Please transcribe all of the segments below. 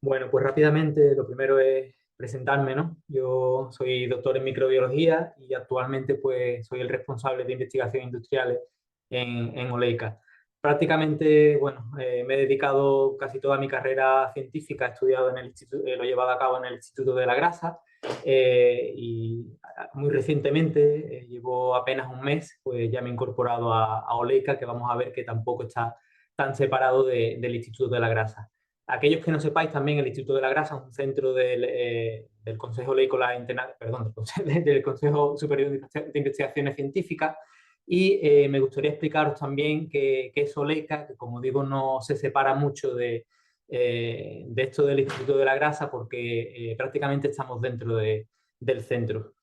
Bueno, pues rápidamente lo primero es presentarme, ¿no? Yo soy doctor en microbiología y actualmente pues soy el responsable de investigación industriales en Oleica. Prácticamente, bueno, me he dedicado casi toda mi carrera científica, he estudiado en el instituto, lo he llevado a cabo en el Instituto de la Grasa y muy recientemente, llevo apenas un mes, pues ya me he incorporado a Oleica, que vamos a ver que tampoco está tan separado del Instituto de la Grasa. Aquellos que no sepáis, también el Instituto de la Grasa es un centro del Consejo Leicola perdón, del Consejo Superior de Investigaciones Científicas. Y me gustaría explicaros también que es Oleica, que como digo, no se separa mucho de esto del Instituto de la Grasa porque prácticamente estamos dentro del centro.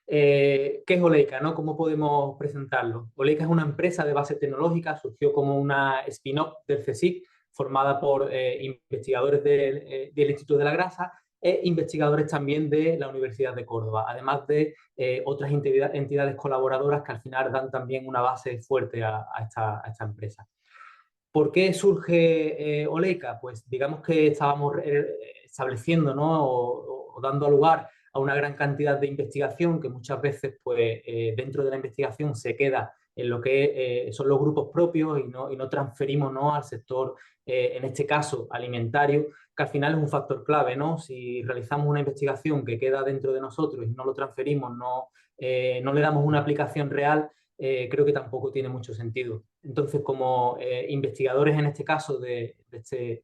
¿Qué es Oleica, no? ¿Cómo podemos presentarlo? Oleica es una empresa de base tecnológica, surgió como una spin-off del CSIC, formada por investigadores del Instituto de la Grasa e investigadores también de la Universidad de Córdoba, además de otras entidades colaboradoras que al final dan también una base fuerte a esta empresa. ¿Por qué surge Oleica? Pues digamos que estábamos estableciendo, ¿no? o dando lugar a una gran cantidad de investigación que muchas veces pues, dentro de la investigación se queda en lo que son los grupos propios y no transferimos, ¿no? al sector, en este caso alimentario, que al final es un factor clave, ¿no? Si realizamos una investigación que queda dentro de nosotros y no lo transferimos, no le damos una aplicación real, creo que tampoco tiene mucho sentido. Entonces, como investigadores en este caso de este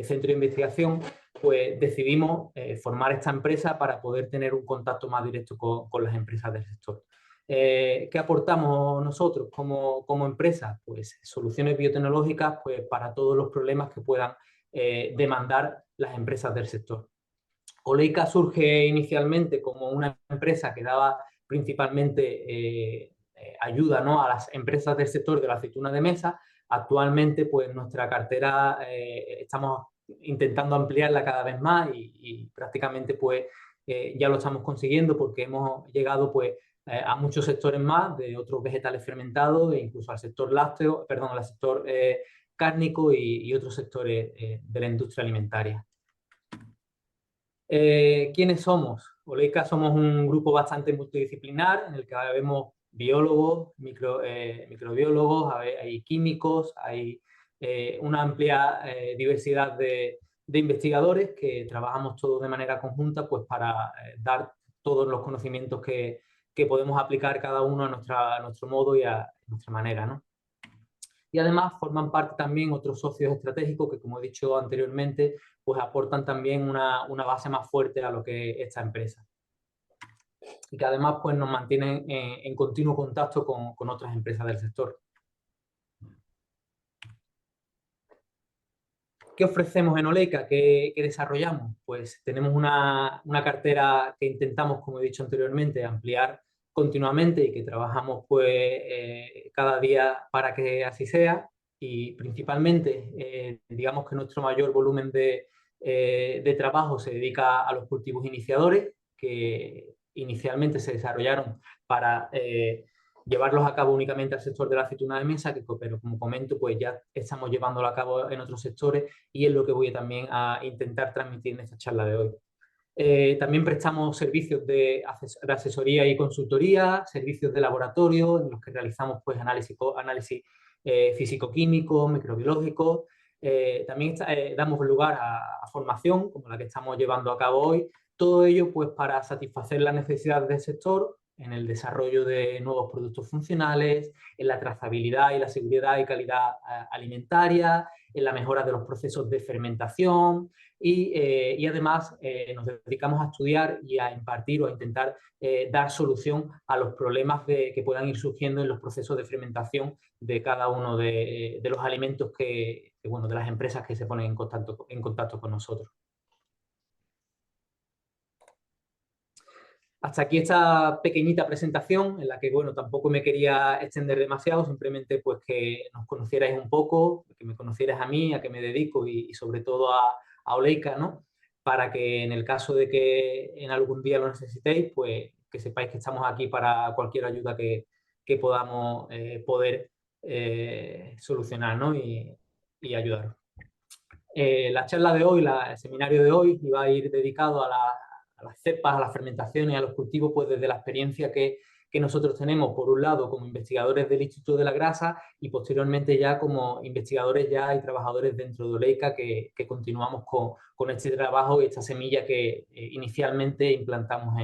centro de investigación, pues decidimos formar esta empresa para poder tener un contacto más directo con las empresas del sector. ¿Qué aportamos nosotros como empresa? Pues soluciones biotecnológicas pues, para todos los problemas que puedan demandar las empresas del sector. Oleica surge inicialmente como una empresa que daba principalmente ayuda, ¿no? a las empresas del sector de la aceituna de mesa. Actualmente, pues nuestra cartera estamos intentando ampliarla cada vez más y prácticamente pues ya lo estamos consiguiendo porque hemos llegado pues a muchos sectores más de otros vegetales fermentados e incluso al sector lácteo, perdón, al sector cárnico y otros sectores de la industria alimentaria. ¿Quiénes somos? Oleica somos un grupo bastante multidisciplinar en el que vemos biólogos, microbiólogos, hay químicos, hay una amplia diversidad de investigadores que trabajamos todos de manera conjunta pues, para dar todos los conocimientos que podemos aplicar cada uno a nuestro modo y a nuestra manera, ¿no? Y además forman parte también otros socios estratégicos que, como he dicho anteriormente, pues aportan también una base más fuerte a lo que es esta empresa. Y que además pues, nos mantienen en continuo contacto con otras empresas del sector. ¿Qué ofrecemos en Oleica? ¿Qué desarrollamos? Pues tenemos una cartera que intentamos, como he dicho anteriormente, ampliar continuamente y que trabajamos pues, cada día para que así sea. Y principalmente, digamos que nuestro mayor volumen de trabajo se dedica a los cultivos iniciadores, que inicialmente se desarrollaron para llevarlos a cabo únicamente al sector de la aceituna de mesa, pero como comento, pues ya estamos llevándolo a cabo en otros sectores y es lo que voy también a intentar transmitir en esta charla de hoy. También prestamos servicios de asesoría y consultoría, servicios de laboratorio en los que realizamos pues, análisis físico-químicos, microbiológicos. También damos lugar a formación, como la que estamos llevando a cabo hoy. Todo ello pues, para satisfacer las necesidades del sector en el desarrollo de nuevos productos funcionales, en la trazabilidad y la seguridad y calidad alimentaria, en la mejora de los procesos de fermentación y además nos dedicamos a estudiar y a impartir o a intentar dar solución a los problemas que puedan ir surgiendo en los procesos de fermentación de cada uno de los alimentos bueno, de las empresas que se ponen en contacto con nosotros. Hasta aquí esta pequeñita presentación en la que, bueno, tampoco me quería extender demasiado, simplemente pues que nos conocierais un poco, que me conocierais a mí, a qué me dedico y sobre todo a Oleica, ¿no? Para que en el caso de que en algún día lo necesitéis, pues que sepáis que estamos aquí para cualquier ayuda que podamos poder solucionar, ¿no? Y ayudaros. La charla de hoy, el seminario de hoy, iba a ir dedicado a las cepas, a las fermentaciones, a los cultivos, pues desde la experiencia que nosotros tenemos, por un lado, como investigadores del Instituto de la Grasa y posteriormente ya como investigadores ya y trabajadores dentro de Oleica que continuamos con este trabajo y esta semilla que inicialmente implantamos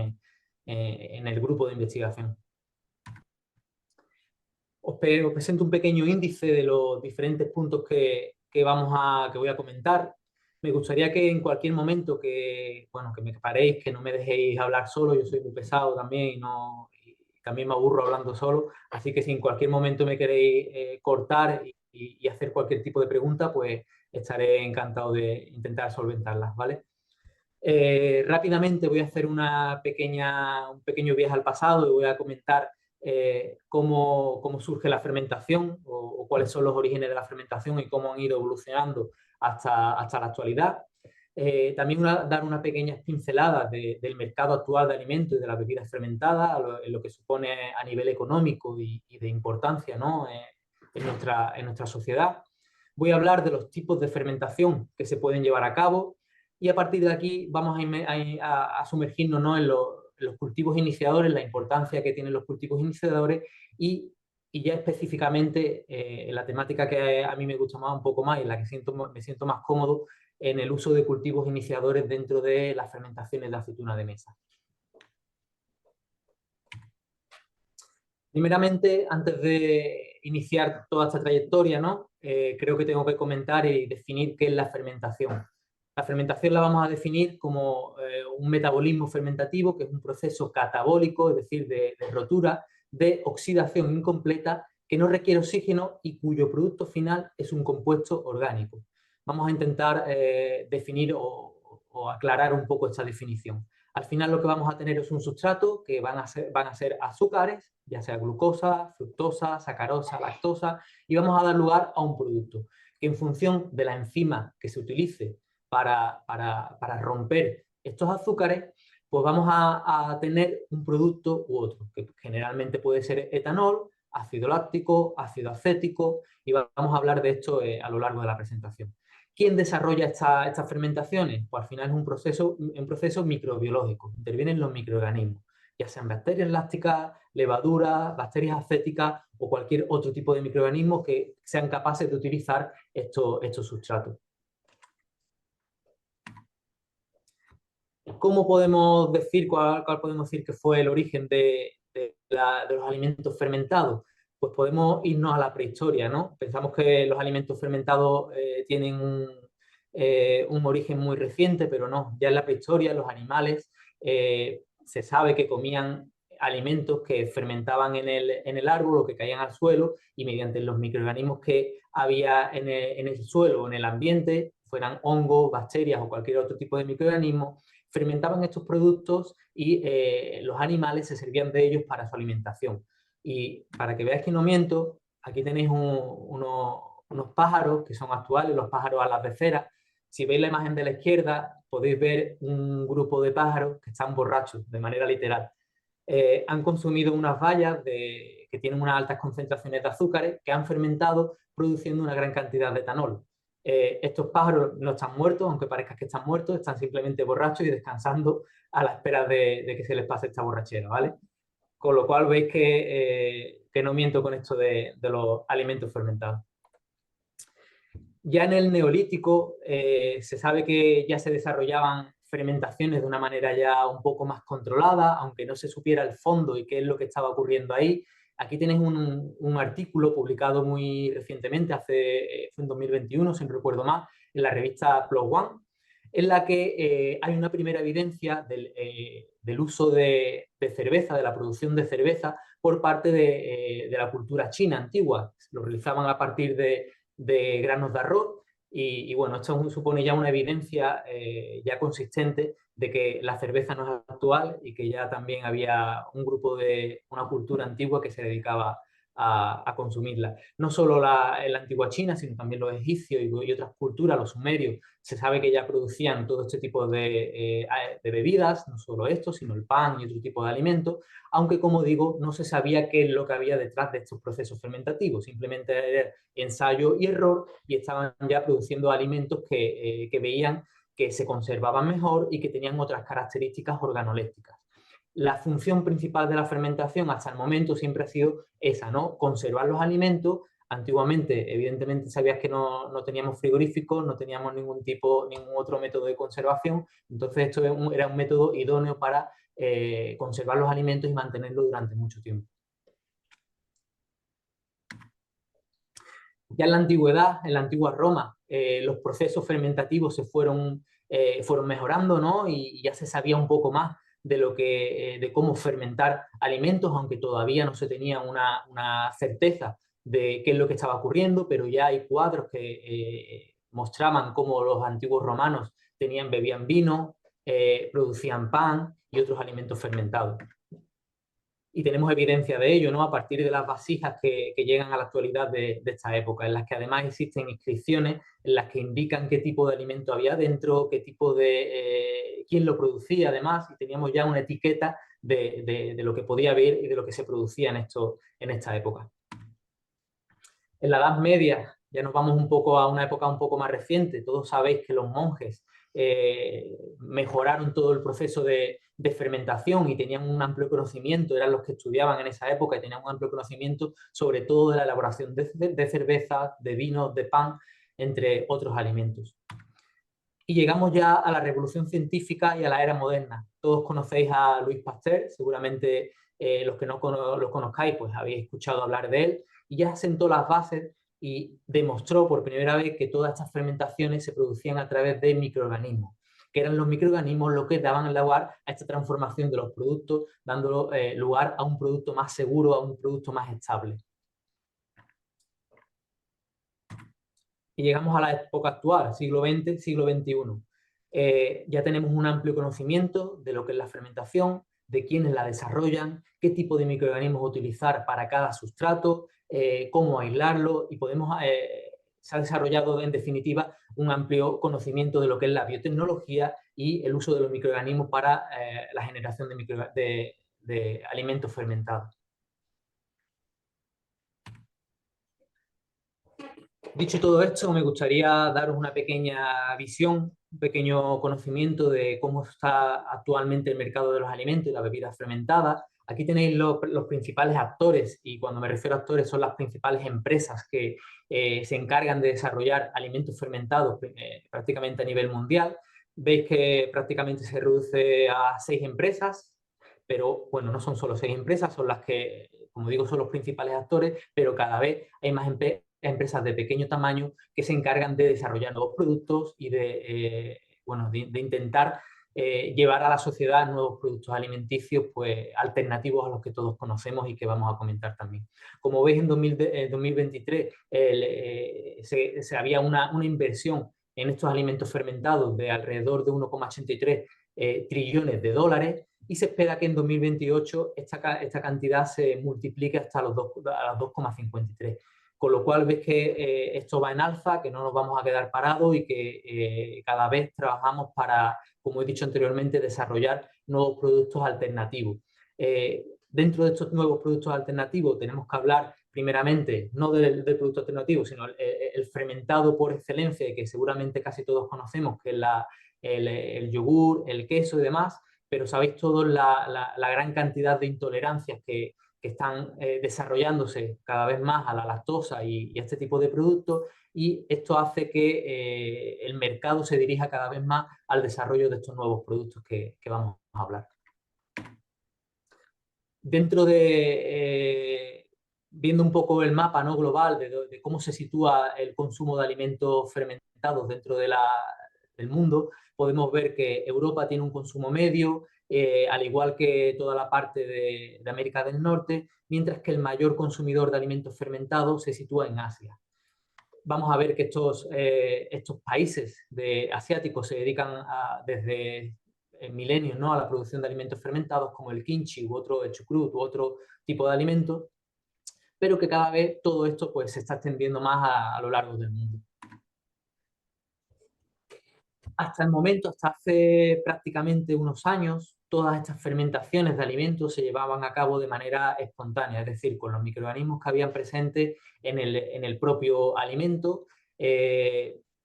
en el grupo de investigación. Os presento un pequeño índice de los diferentes puntos que voy a comentar. Me gustaría que en cualquier momento que me paréis, que no me dejéis hablar solo, yo soy muy pesado también y también me aburro hablando solo, así que si en cualquier momento me queréis cortar y hacer cualquier tipo de pregunta, pues estaré encantado de intentar solventarlas, ¿vale? Rápidamente voy a hacer un pequeño viaje al pasado y voy a comentar cómo surge la fermentación o cuáles son los orígenes de la fermentación y cómo han ido evolucionando hasta la actualidad. También dar unas pequeñas pinceladas del mercado actual de alimentos y de las bebidas fermentadas, en lo que supone a nivel económico y de importancia, ¿no? En nuestra sociedad. Voy a hablar de los tipos de fermentación que se pueden llevar a cabo y a partir de aquí vamos a sumergirnos, ¿no? en los cultivos iniciadores, la importancia que tienen los cultivos iniciadores y ya específicamente en la temática que a mí me gusta más un poco más y en la que me siento más cómodo en el uso de cultivos iniciadores dentro de las fermentaciones de aceituna de mesa. Primeramente, antes de iniciar toda esta trayectoria, ¿no? Creo que tengo que comentar y definir qué es la fermentación. La fermentación la vamos a definir como un metabolismo fermentativo, que es un proceso catabólico, es decir, de rotura, de oxidación incompleta, que no requiere oxígeno y cuyo producto final es un compuesto orgánico. Vamos a intentar definir o aclarar un poco esta definición. Al final lo que vamos a tener es un sustrato que van a ser azúcares, ya sea glucosa, fructosa, sacarosa, lactosa, y vamos a dar lugar a un producto que en función de la enzima que se utilice para romper estos azúcares, pues vamos a tener un producto u otro, que generalmente puede ser etanol, ácido láctico, ácido acético, y vamos a hablar de esto a lo largo de la presentación. ¿Quién desarrolla estas fermentaciones? Pues al final es un proceso microbiológico, intervienen los microorganismos, ya sean bacterias lácticas, levaduras, bacterias acéticas o cualquier otro tipo de microorganismos que sean capaces de utilizar estos sustratos. ¿Cómo podemos decir, cuál podemos decir que fue el origen de los alimentos fermentados? Pues podemos irnos a la prehistoria, ¿no? Pensamos que los alimentos fermentados tienen un origen muy reciente, pero no. Ya en la prehistoria los animales se sabe que comían alimentos que fermentaban en el árbol o que caían al suelo y mediante los microorganismos que había en el suelo o en el ambiente, fueran hongos, bacterias o cualquier otro tipo de microorganismo, fermentaban estos productos y los animales se servían de ellos para su alimentación. Y para que veáis que no miento, aquí tenéis unos pájaros que son actuales, los pájaros alas de cera. Si veis la imagen de la izquierda, podéis ver un grupo de pájaros que están borrachos, de manera literal. Han consumido unas bayas que tienen unas altas concentraciones de azúcares que han fermentado produciendo una gran cantidad de etanol. Estos pájaros no están muertos, aunque parezca que están muertos, están simplemente borrachos y descansando a la espera de que se les pase esta borrachera, ¿vale? Con lo cual veis que no miento con esto de los alimentos fermentados. Ya en el Neolítico se sabe que ya se desarrollaban fermentaciones de una manera ya un poco más controlada, aunque no se supiera el fondo y qué es lo que estaba ocurriendo ahí. Aquí tenéis un artículo publicado muy recientemente, fue en 2021, si no recuerdo más, en la revista PLOS ONE, en la que hay una primera evidencia del uso de cerveza, de la producción de cerveza por parte de la cultura china antigua. Lo realizaban a partir de granos de arroz y bueno, esto supone ya una evidencia ya consistente de que la cerveza no es actual y que ya también había una cultura antigua que se dedicaba a consumirla. No solo la antigua China, sino también los egipcios y otras culturas, los sumerios, se sabe que ya producían todo este tipo de bebidas, no solo esto, sino el pan y otro tipo de alimentos, aunque, como digo, no se sabía qué es lo que había detrás de estos procesos fermentativos, simplemente era ensayo y error, y estaban ya produciendo alimentos que veían que se conservaban mejor y que tenían otras características organolépticas. La función principal de la fermentación hasta el momento siempre ha sido esa, ¿no? Conservar los alimentos. Antiguamente, evidentemente, sabías que no teníamos frigoríficos, no teníamos ningún otro método de conservación, entonces esto era un método idóneo para conservar los alimentos y mantenerlos durante mucho tiempo. Ya en la antigüedad, en la antigua Roma, los procesos fermentativos se fueron mejorando, ¿no? Y ya se sabía un poco más de cómo fermentar alimentos, aunque todavía no se tenía una certeza de qué es lo que estaba ocurriendo, pero ya hay cuadros que mostraban cómo los antiguos romanos bebían vino, producían pan y otros alimentos fermentados. Y tenemos evidencia de ello, ¿no? A partir de las vasijas que llegan a la actualidad de esta época, en las que además existen inscripciones en las que indican qué tipo de alimento había dentro, quién lo producía además, y teníamos ya una etiqueta de lo que podía haber y de lo que se producía en esta época. En la Edad Media, ya nos vamos un poco a una época un poco más reciente, todos sabéis que los monjes mejoraron todo el proceso de fermentación y tenían un amplio conocimiento, eran los que estudiaban en esa época y tenían un amplio conocimiento sobre todo de la elaboración de cerveza, de vinos, de pan, entre otros alimentos. Y llegamos ya a la revolución científica y a la era moderna. Todos conocéis a Louis Pasteur, seguramente los que no lo conozcáis, pues habéis escuchado hablar de él, y ya sentó las bases y demostró por primera vez que todas estas fermentaciones se producían a través de microorganismos, que eran los microorganismos los que daban lugar a esta transformación de los productos, dando lugar a un producto más seguro, a un producto más estable. Y llegamos a la época actual, siglo XX, siglo XXI. Ya tenemos un amplio conocimiento de lo que es la fermentación, de quiénes la desarrollan, qué tipo de microorganismos utilizar para cada sustrato, cómo aislarlo, y se ha desarrollado en definitiva un amplio conocimiento de lo que es la biotecnología y el uso de los microorganismos para la generación de alimentos fermentados. Dicho todo esto, me gustaría daros una pequeña visión, un pequeño conocimiento de cómo está actualmente el mercado de los alimentos y las bebidas fermentadas. Aquí tenéis los principales actores, y cuando me refiero a actores son las principales empresas que se encargan de desarrollar alimentos fermentados prácticamente a nivel mundial. Veis que prácticamente se reduce a 6 empresas, pero bueno, no son solo 6 empresas, son las que, como digo, son los principales actores, pero cada vez hay más empresas de pequeño tamaño que se encargan de desarrollar nuevos productos y de intentar llevar a la sociedad nuevos productos alimenticios pues, alternativos a los que todos conocemos y que vamos a comentar también. Como veis, en 2023 se había una inversión en estos alimentos fermentados de alrededor de 1,83 trillones de dólares, y se espera que en 2028 esta cantidad se multiplique hasta las 2,53. Con lo cual ves que esto va en alza, que no nos vamos a quedar parados y que cada vez trabajamos para, como he dicho anteriormente, desarrollar nuevos productos alternativos. Dentro de estos nuevos productos alternativos tenemos que hablar primeramente no del producto alternativo, sino el fermentado por excelencia, que seguramente casi todos conocemos, que es el yogur, el queso y demás, pero sabéis todos la gran cantidad de intolerancias que están desarrollándose cada vez más a la lactosa y a este tipo de productos, y esto hace que el mercado se dirija cada vez más al desarrollo de estos nuevos productos que vamos a hablar. Dentro viendo un poco el mapa, ¿no?, global de cómo se sitúa el consumo de alimentos fermentados dentro del mundo, podemos ver que Europa tiene un consumo medio, al igual que toda la parte de América del Norte, mientras que el mayor consumidor de alimentos fermentados se sitúa en Asia. Vamos a ver que estos países asiáticos se dedican desde milenios, ¿no?, a la producción de alimentos fermentados como el kimchi u otro, el chucrut u otro tipo de alimentos, pero que cada vez todo esto pues, se está extendiendo más a lo largo del mundo. Hasta el momento, hasta hace prácticamente unos años, todas estas fermentaciones de alimentos se llevaban a cabo de manera espontánea, es decir, con los microorganismos que habían presentes en el propio alimento.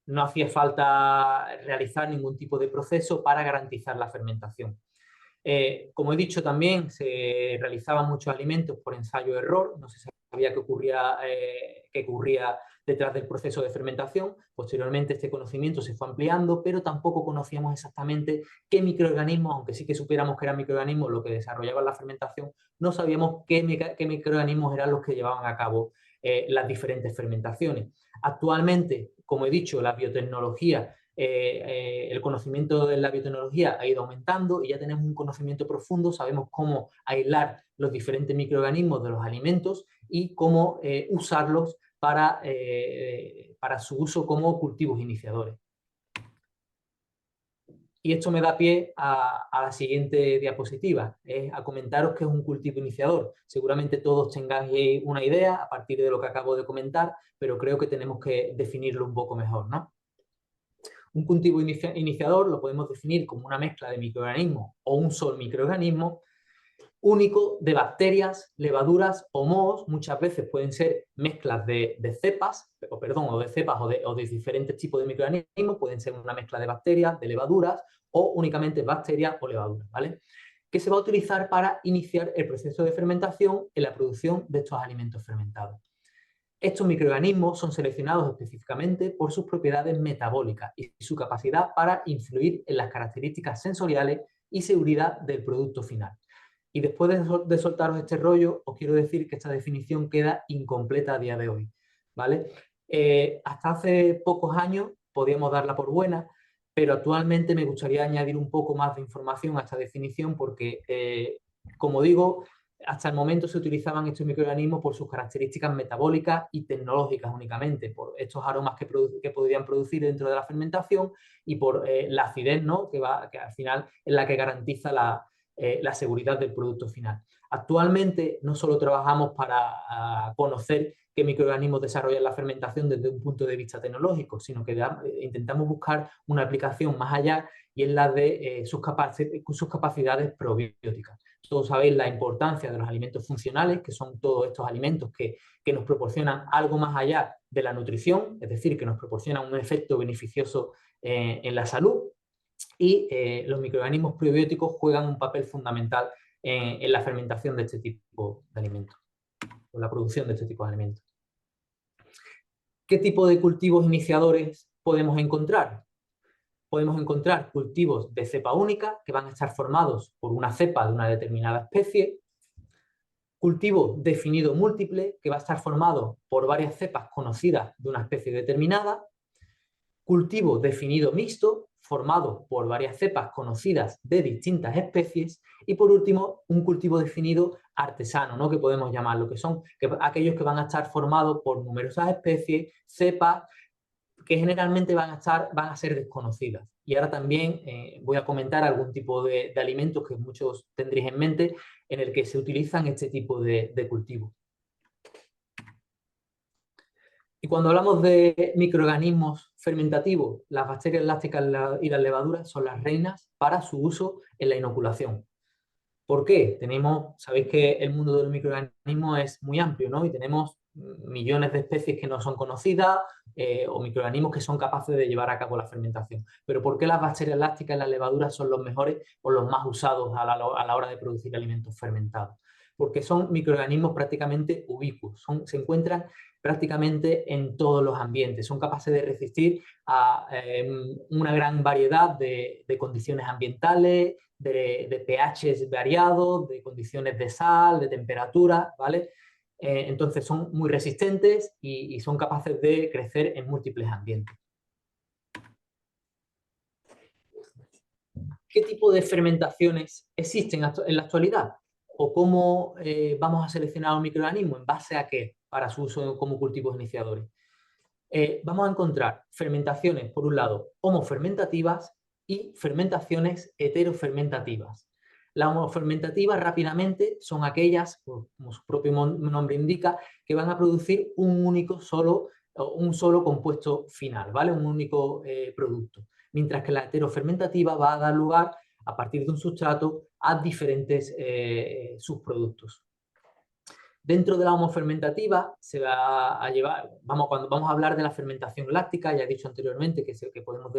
No hacía falta realizar ningún tipo de proceso para garantizar la fermentación. Como he dicho también, se realizaban muchos alimentos por ensayo-error, no se sabía qué ocurría detrás del proceso de fermentación. Posteriormente este conocimiento se fue ampliando, pero tampoco conocíamos exactamente qué microorganismos, aunque sí que supiéramos que eran microorganismos los que desarrollaban la fermentación, no sabíamos qué microorganismos eran los que llevaban a cabo las diferentes fermentaciones. Actualmente, como he dicho, la biotecnología, el conocimiento de la biotecnología ha ido aumentando y ya tenemos un conocimiento profundo, sabemos cómo aislar los diferentes microorganismos de los alimentos y cómo usarlos para su uso como cultivos iniciadores. Y esto me da pie a la siguiente diapositiva, a comentaros qué es un cultivo iniciador. Seguramente todos tengáis una idea a partir de lo que acabo de comentar, pero creo que tenemos que definirlo un poco mejor, ¿no? Un cultivo iniciador lo podemos definir como una mezcla de microorganismos o un solo microorganismo único de bacterias, levaduras o mohos. Muchas veces pueden ser mezclas de cepas, o de diferentes tipos de microorganismos, pueden ser una mezcla de bacterias, de levaduras o únicamente bacterias o levaduras, ¿vale? Que se va a utilizar para iniciar el proceso de fermentación en la producción de estos alimentos fermentados. Estos microorganismos son seleccionados específicamente por sus propiedades metabólicas y su capacidad para influir en las características sensoriales y seguridad del producto final. Y después de soltaros este rollo, os quiero decir que esta definición queda incompleta a día de hoy, ¿vale? Hasta hace pocos años podíamos darla por buena, pero actualmente me gustaría añadir un poco más de información a esta definición porque, como digo, hasta el momento se utilizaban estos microorganismos por sus características metabólicas y tecnológicas únicamente, por estos aromas que podrían producir dentro de la fermentación y por la acidez, ¿no? que al final es la que garantiza la seguridad del producto final. Actualmente no solo trabajamos para conocer qué microorganismos desarrollan la fermentación desde un punto de vista tecnológico, sino que intentamos buscar una aplicación más allá y es la de sus capacidades probióticas. Todos sabéis la importancia de los alimentos funcionales, que son todos estos alimentos que nos proporcionan algo más allá de la nutrición, es decir, que nos proporcionan un efecto beneficioso en la salud. Y los microorganismos probióticos juegan un papel fundamental en la fermentación de este tipo de alimentos, o la producción de este tipo de alimentos. ¿Qué tipo de cultivos iniciadores podemos encontrar? Podemos encontrar cultivos de cepa única que van a estar formados por una cepa de una determinada especie, cultivo definido múltiple que va a estar formado por varias cepas conocidas de una especie determinada, cultivo definido mixto formado por varias cepas conocidas de distintas especies y por último un cultivo definido artesano, ¿no? que podemos llamarlo, que son aquellos que van a estar formados por numerosas especies, cepas que generalmente van a ser desconocidas. Y ahora también voy a comentar algún tipo de alimentos que muchos tendréis en mente en el que se utilizan este tipo de cultivos. Y cuando hablamos de microorganismos fermentativos, las bacterias lácticas y las levaduras son las reinas para su uso en la inoculación. ¿Por qué? Sabéis que el mundo de los microorganismos es muy amplio, ¿no? Y tenemos millones de especies que no son conocidas o microorganismos que son capaces de llevar a cabo la fermentación. Pero ¿por qué las bacterias lácticas y las levaduras son los mejores o los más usados a la hora de producir alimentos fermentados? Porque son microorganismos prácticamente ubicuos, se encuentran prácticamente en todos los ambientes, son capaces de resistir a una gran variedad de condiciones ambientales, de pHs variados, de condiciones de sal, de temperatura, ¿vale? Entonces son muy resistentes y son capaces de crecer en múltiples ambientes. ¿Qué tipo de fermentaciones existen en la actualidad? ¿O cómo vamos a seleccionar un microorganismo? ¿En base a qué? Para su uso como cultivos iniciadores. Vamos a encontrar fermentaciones, por un lado, homofermentativas y fermentaciones heterofermentativas. La homofermentativa rápidamente son aquellas, pues, como su propio nombre indica, que van a producir un solo compuesto final, ¿vale? Un único producto. Mientras que la heterofermentativa va a dar lugar, a partir de un sustrato, a diferentes subproductos. Dentro de la homofermentativa se va a llevar, cuando vamos a hablar de la fermentación láctica, ya he dicho anteriormente que podemos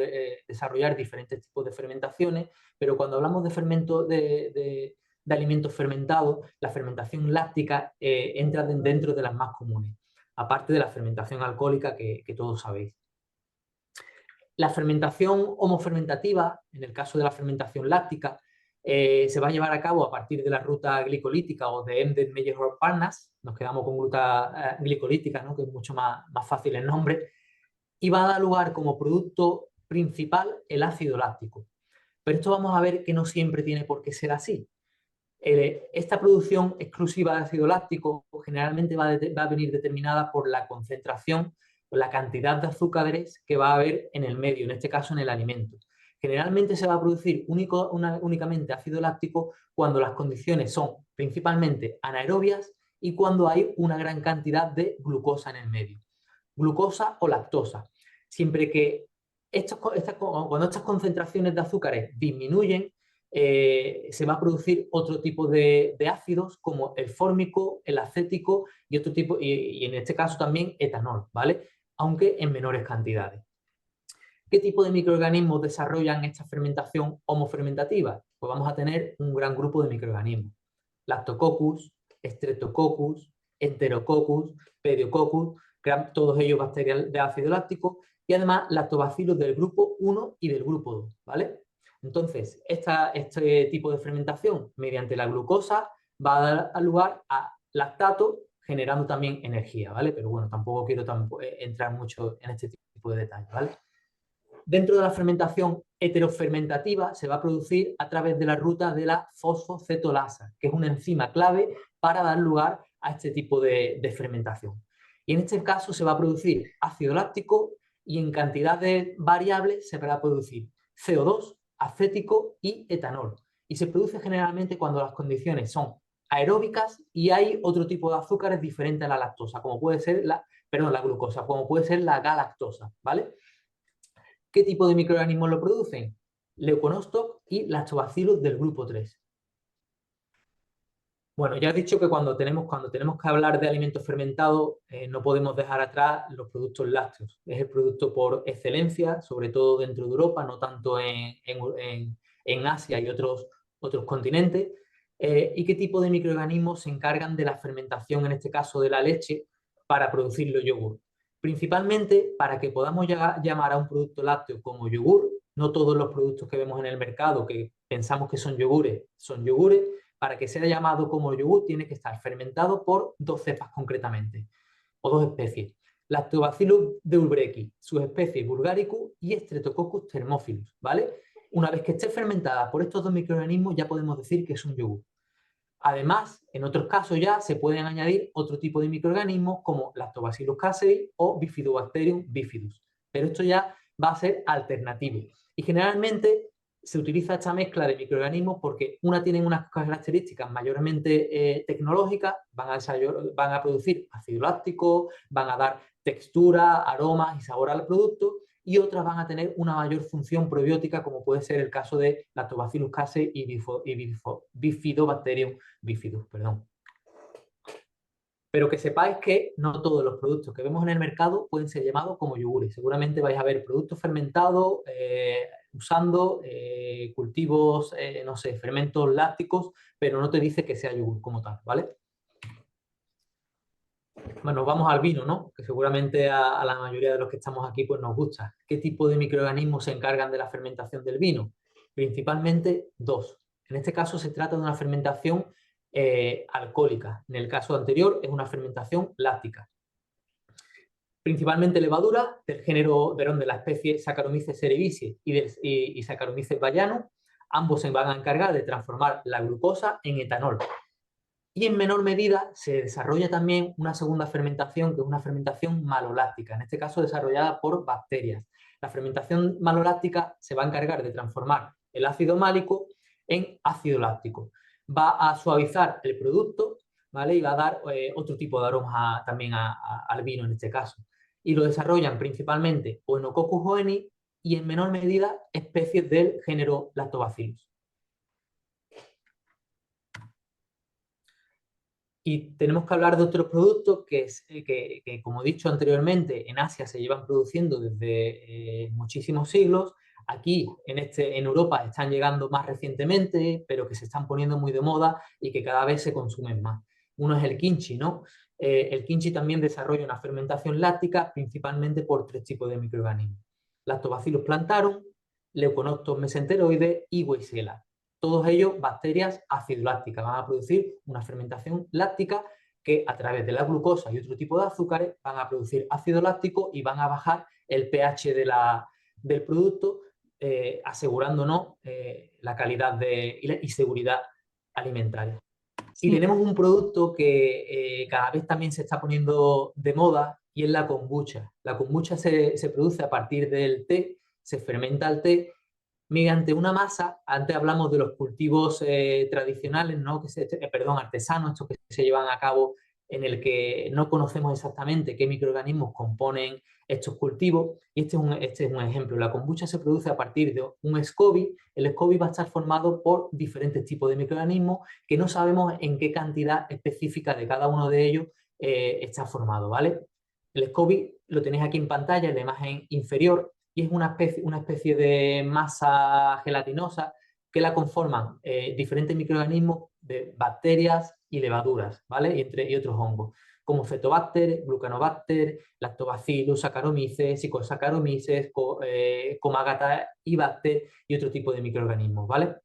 desarrollar diferentes tipos de fermentaciones, pero cuando hablamos de alimentos fermentados, la fermentación láctica entra dentro de las más comunes, aparte de la fermentación alcohólica que todos sabéis. La fermentación homofermentativa, en el caso de la fermentación láctica, se va a llevar a cabo a partir de la ruta glicolítica o de Embden-Meyerhof-Parnas. Nos quedamos con ruta glicolítica, ¿no? Que es mucho más fácil el nombre, y va a dar lugar como producto principal el ácido láctico. Pero esto vamos a ver que no siempre tiene por qué ser así. Esta producción exclusiva de ácido láctico generalmente va a venir determinada por la concentración o la cantidad de azúcares que va a haber en el medio, en este caso en el alimento. Generalmente se va a producir únicamente ácido láctico cuando las condiciones son principalmente anaerobias y cuando hay una gran cantidad de glucosa en el medio. Glucosa o lactosa. Siempre que cuando estas concentraciones de azúcares disminuyen, se va a producir otro tipo de ácidos como el fórmico, el acético y otro tipo, y en este caso también etanol, ¿vale? Aunque en menores cantidades. ¿Qué tipo de microorganismos desarrollan esta fermentación homofermentativa? Pues vamos a tener un gran grupo de microorganismos. Lactococcus, Streptococcus, Enterococcus, Pediococcus, todos ellos bacterias de ácido láctico, y además lactobacillus del grupo 1 y del grupo 2, ¿vale? Entonces, este tipo de fermentación mediante la glucosa va a dar lugar a lactato, generando también energía, ¿vale? Pero bueno, tampoco quiero entrar mucho en este tipo de detalles, ¿vale? Dentro de la fermentación heterofermentativa se va a producir a través de la ruta de la fosfocetolasa, que es una enzima clave para dar lugar a este tipo de fermentación. Y en este caso se va a producir ácido láctico y en cantidades variables se va a producir CO2, acético y etanol. Y se produce generalmente cuando las condiciones son aeróbicas y hay otro tipo de azúcares diferentes a la lactosa, como puede ser la glucosa, como puede ser la galactosa, ¿vale? ¿Qué tipo de microorganismos lo producen? Leuconostoc y Lactobacillus del grupo 3. Bueno, ya he dicho que cuando tenemos que hablar de alimentos fermentados, no podemos dejar atrás los productos lácteos. Es el producto por excelencia, sobre todo dentro de Europa, no tanto en Asia y otros continentes. ¿Y qué tipo de microorganismos se encargan de la fermentación, en este caso de la leche, para producir los yogur? Principalmente para que podamos llamar a un producto lácteo como yogur. No todos los productos que vemos en el mercado que pensamos que son yogures, Para que sea llamado como yogur tiene que estar fermentado por 2 cepas concretamente, o 2 especies. Lactobacillus deubreki, sus especies Bulgaricus y Streptococcus thermophilus, ¿vale? Una vez que esté fermentada por estos 2 microorganismos ya podemos decir que es un yogur. Además, en otros casos ya se pueden añadir otro tipo de microorganismos como Lactobacillus casei o Bifidobacterium bifidus. Pero esto ya va a ser alternativo. Y generalmente se utiliza esta mezcla de microorganismos porque tienen unas características mayormente tecnológicas, van a producir ácido láctico, van a dar textura, aromas y sabor al producto, y otras van a tener una mayor función probiótica, como puede ser el caso de Lactobacillus casei y Bifidobacterium bifidus. Pero que sepáis que no todos los productos que vemos en el mercado pueden ser llamados como yogures. Seguramente vais a ver productos fermentados usando cultivos, no sé, fermentos lácticos, pero no te dice que sea yogur como tal, ¿vale? Bueno, vamos al vino, ¿no? Que seguramente a la mayoría de los que estamos aquí pues nos gusta. ¿Qué tipo de microorganismos se encargan de la fermentación del vino? Principalmente 2. En este caso se trata de una fermentación alcohólica. En el caso anterior es una fermentación láctica. Principalmente levadura del género, de la especie Saccharomyces cerevisiae y Saccharomyces bayanus. Ambos se van a encargar de transformar la glucosa en etanol. Y en menor medida se desarrolla también una segunda fermentación, que es una fermentación maloláctica, en este caso desarrollada por bacterias. La fermentación maloláctica se va a encargar de transformar el ácido málico en ácido láctico. Va a suavizar el producto, ¿vale? Y va a dar otro tipo de aromas también al vino en este caso. Y lo desarrollan principalmente Oenococcus hoeni y en menor medida especies del género Lactobacillus. Y tenemos que hablar de otros productos que, como he dicho anteriormente, en Asia se llevan produciendo desde muchísimos siglos. Aquí, en Europa, están llegando más recientemente, pero que se están poniendo muy de moda y que cada vez se consumen más. Uno es el kimchi, ¿no? El kimchi también desarrolla una fermentación láctica principalmente por 3 tipos de microorganismos. Lactobacillus plantarum, Leuconoctus mesenteroides y Weissella. Todos ellos bacterias acidolácticas, van a producir una fermentación láctica que a través de la glucosa y otro tipo de azúcares van a producir ácido láctico y van a bajar el pH del producto, asegurándonos la calidad y seguridad alimentaria. Sí. Y tenemos un producto que cada vez también se está poniendo de moda y es la kombucha. La kombucha se produce a partir del té, se fermenta el té mediante una masa. Antes hablamos de los cultivos tradicionales, ¿no? Perdón, artesanos, estos que se llevan a cabo en el que no conocemos exactamente qué microorganismos componen estos cultivos, y este es un ejemplo. La kombucha se produce a partir de un SCOBY. El SCOBY va a estar formado por diferentes tipos de microorganismos que no sabemos en qué cantidad específica de cada uno de ellos está formado, ¿vale? El SCOBY lo tenéis aquí en pantalla, en la imagen inferior, y es una especie de masa gelatinosa que la conforman diferentes microorganismos de bacterias y levaduras, ¿vale? Y otros hongos, como Phytobacter, Glucanobacter, Lactobacillus, Saccharomyces, Psicosaccharomyces, Comagata y Bacter y otro tipo de microorganismos, ¿vale?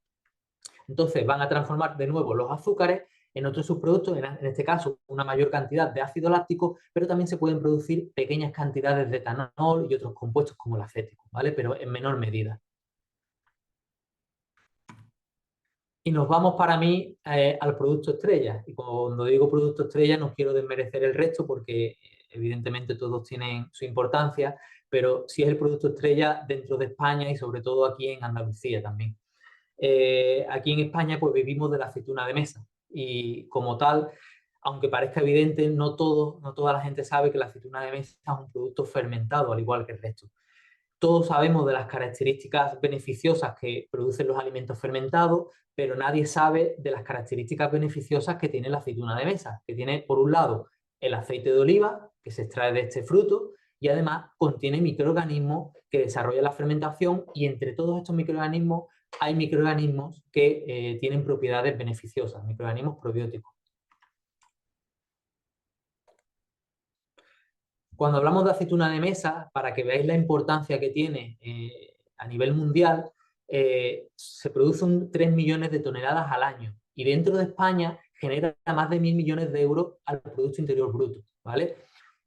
Entonces van a transformar de nuevo los azúcares en otros subproductos, en este caso una mayor cantidad de ácido láctico, pero también se pueden producir pequeñas cantidades de etanol y otros compuestos como el acético, ¿vale? Pero en menor medida. Y nos vamos para mí al producto estrella. Y cuando digo producto estrella no quiero desmerecer el resto porque evidentemente todos tienen su importancia, pero sí es el producto estrella dentro de España y sobre todo aquí en Andalucía también. Aquí en España pues vivimos de la aceituna de mesa y como tal, aunque parezca evidente, no toda la gente sabe que la aceituna de mesa es un producto fermentado al igual que el resto. Todos sabemos de las características beneficiosas que producen los alimentos fermentados, pero nadie sabe de las características beneficiosas que tiene la aceituna de mesa, que tiene por un lado el aceite de oliva que se extrae de este fruto y además contiene microorganismos que desarrollan la fermentación, y entre todos estos microorganismos hay microorganismos que tienen propiedades beneficiosas, microorganismos probióticos. Cuando hablamos de aceituna de mesa, para que veáis la importancia que tiene a nivel mundial, se producen 3 millones de toneladas al año y dentro de España genera más de 1.000 millones de euros al Producto Interior Bruto, ¿vale?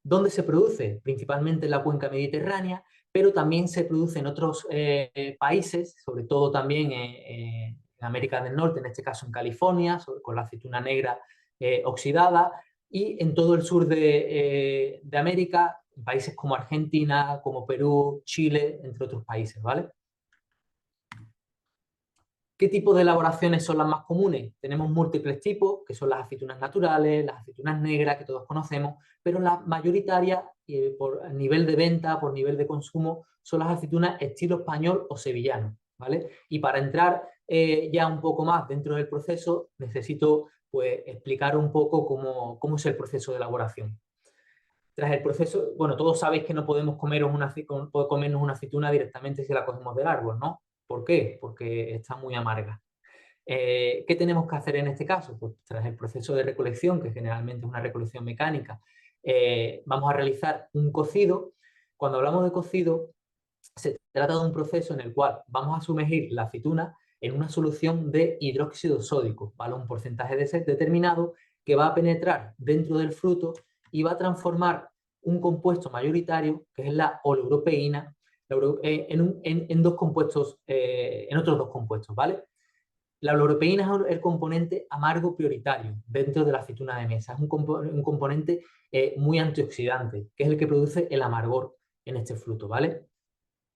¿Dónde se produce? Principalmente en la cuenca mediterránea, pero también se produce en otros países, sobre todo también en América del Norte, en este caso en California, con la aceituna negra oxidada, y en todo el sur de América, países como Argentina, como Perú, Chile, entre otros países, ¿vale? ¿Qué tipo de elaboraciones son las más comunes? Tenemos múltiples tipos, que son las aceitunas naturales, las aceitunas negras, que todos conocemos, pero las mayoritarias, por nivel de venta, por nivel de consumo, son las aceitunas estilo español o sevillano, ¿vale? Y para entrar ya un poco más dentro del proceso, necesito pues, explicar un poco cómo es el proceso de elaboración. Tras el proceso, bueno, todos sabéis que no podemos comernos una aceituna directamente si la cogemos del árbol, ¿no? ¿Por qué? Porque está muy amarga. ¿Qué tenemos que hacer en este caso? Pues tras el proceso de recolección, que generalmente es una recolección mecánica, vamos a realizar un cocido. Cuando hablamos de cocido, se trata de un proceso en el cual vamos a sumergir la aceituna en una solución de hidróxido sódico, ¿vale? Un porcentaje determinado que va a penetrar dentro del fruto y va a transformar un compuesto mayoritario, que es la oleuropeína, en dos compuestos, en otros dos compuestos, ¿vale? La oleuropeína es el componente amargo prioritario dentro de la aceituna de mesa. Es un componente muy antioxidante, que es el que produce el amargor en este fruto, ¿vale?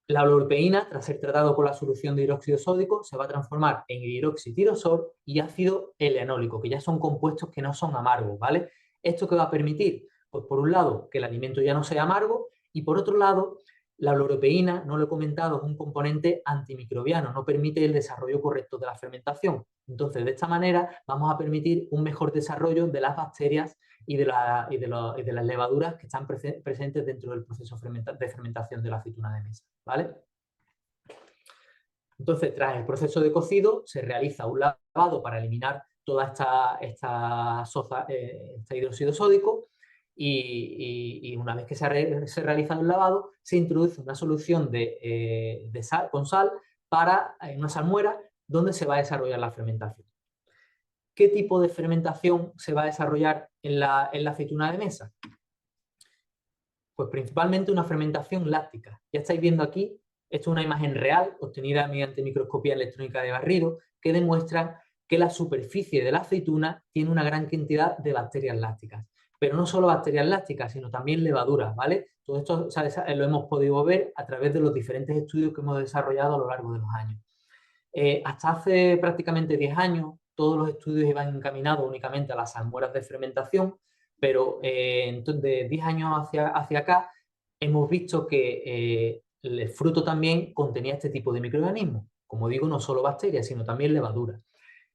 La oloropeína, tras ser tratado con la solución de hidróxido sódico, se va a transformar en hidroxitirosol y ácido L-enólico, que ya son compuestos que no son amargos, ¿vale? ¿Esto qué va a permitir? Pues por un lado, que el alimento ya no sea amargo y por otro lado, la oloropeína, no lo he comentado, es un componente antimicrobiano, no permite el desarrollo correcto de la fermentación. Entonces, de esta manera, vamos a permitir un mejor desarrollo de las bacterias y de las levaduras que están presentes dentro del proceso de fermentación de la aceituna de mesa, ¿vale? Entonces, tras el proceso de cocido, se realiza un lavado para eliminar toda este hidróxido sódico y una vez que se realiza el lavado, se introduce una solución de sal, con sal para una salmuera donde se va a desarrollar la fermentación. ¿Qué tipo de fermentación se va a desarrollar en la aceituna de mesa? Pues principalmente una fermentación láctica. Ya estáis viendo aquí, esto es una imagen real obtenida mediante microscopía electrónica de barrido que demuestra que la superficie de la aceituna tiene una gran cantidad de bacterias lácticas. Pero no solo bacterias lácticas, sino también levaduras, ¿vale? Todo esto lo hemos podido ver a través de los diferentes estudios que hemos desarrollado a lo largo de los años. Hasta hace prácticamente 10 años, todos los estudios iban encaminados únicamente a las salmueras de fermentación, pero de 10 años hacia acá hemos visto que el fruto también contenía este tipo de microorganismos. Como digo, no solo bacterias, sino también levaduras.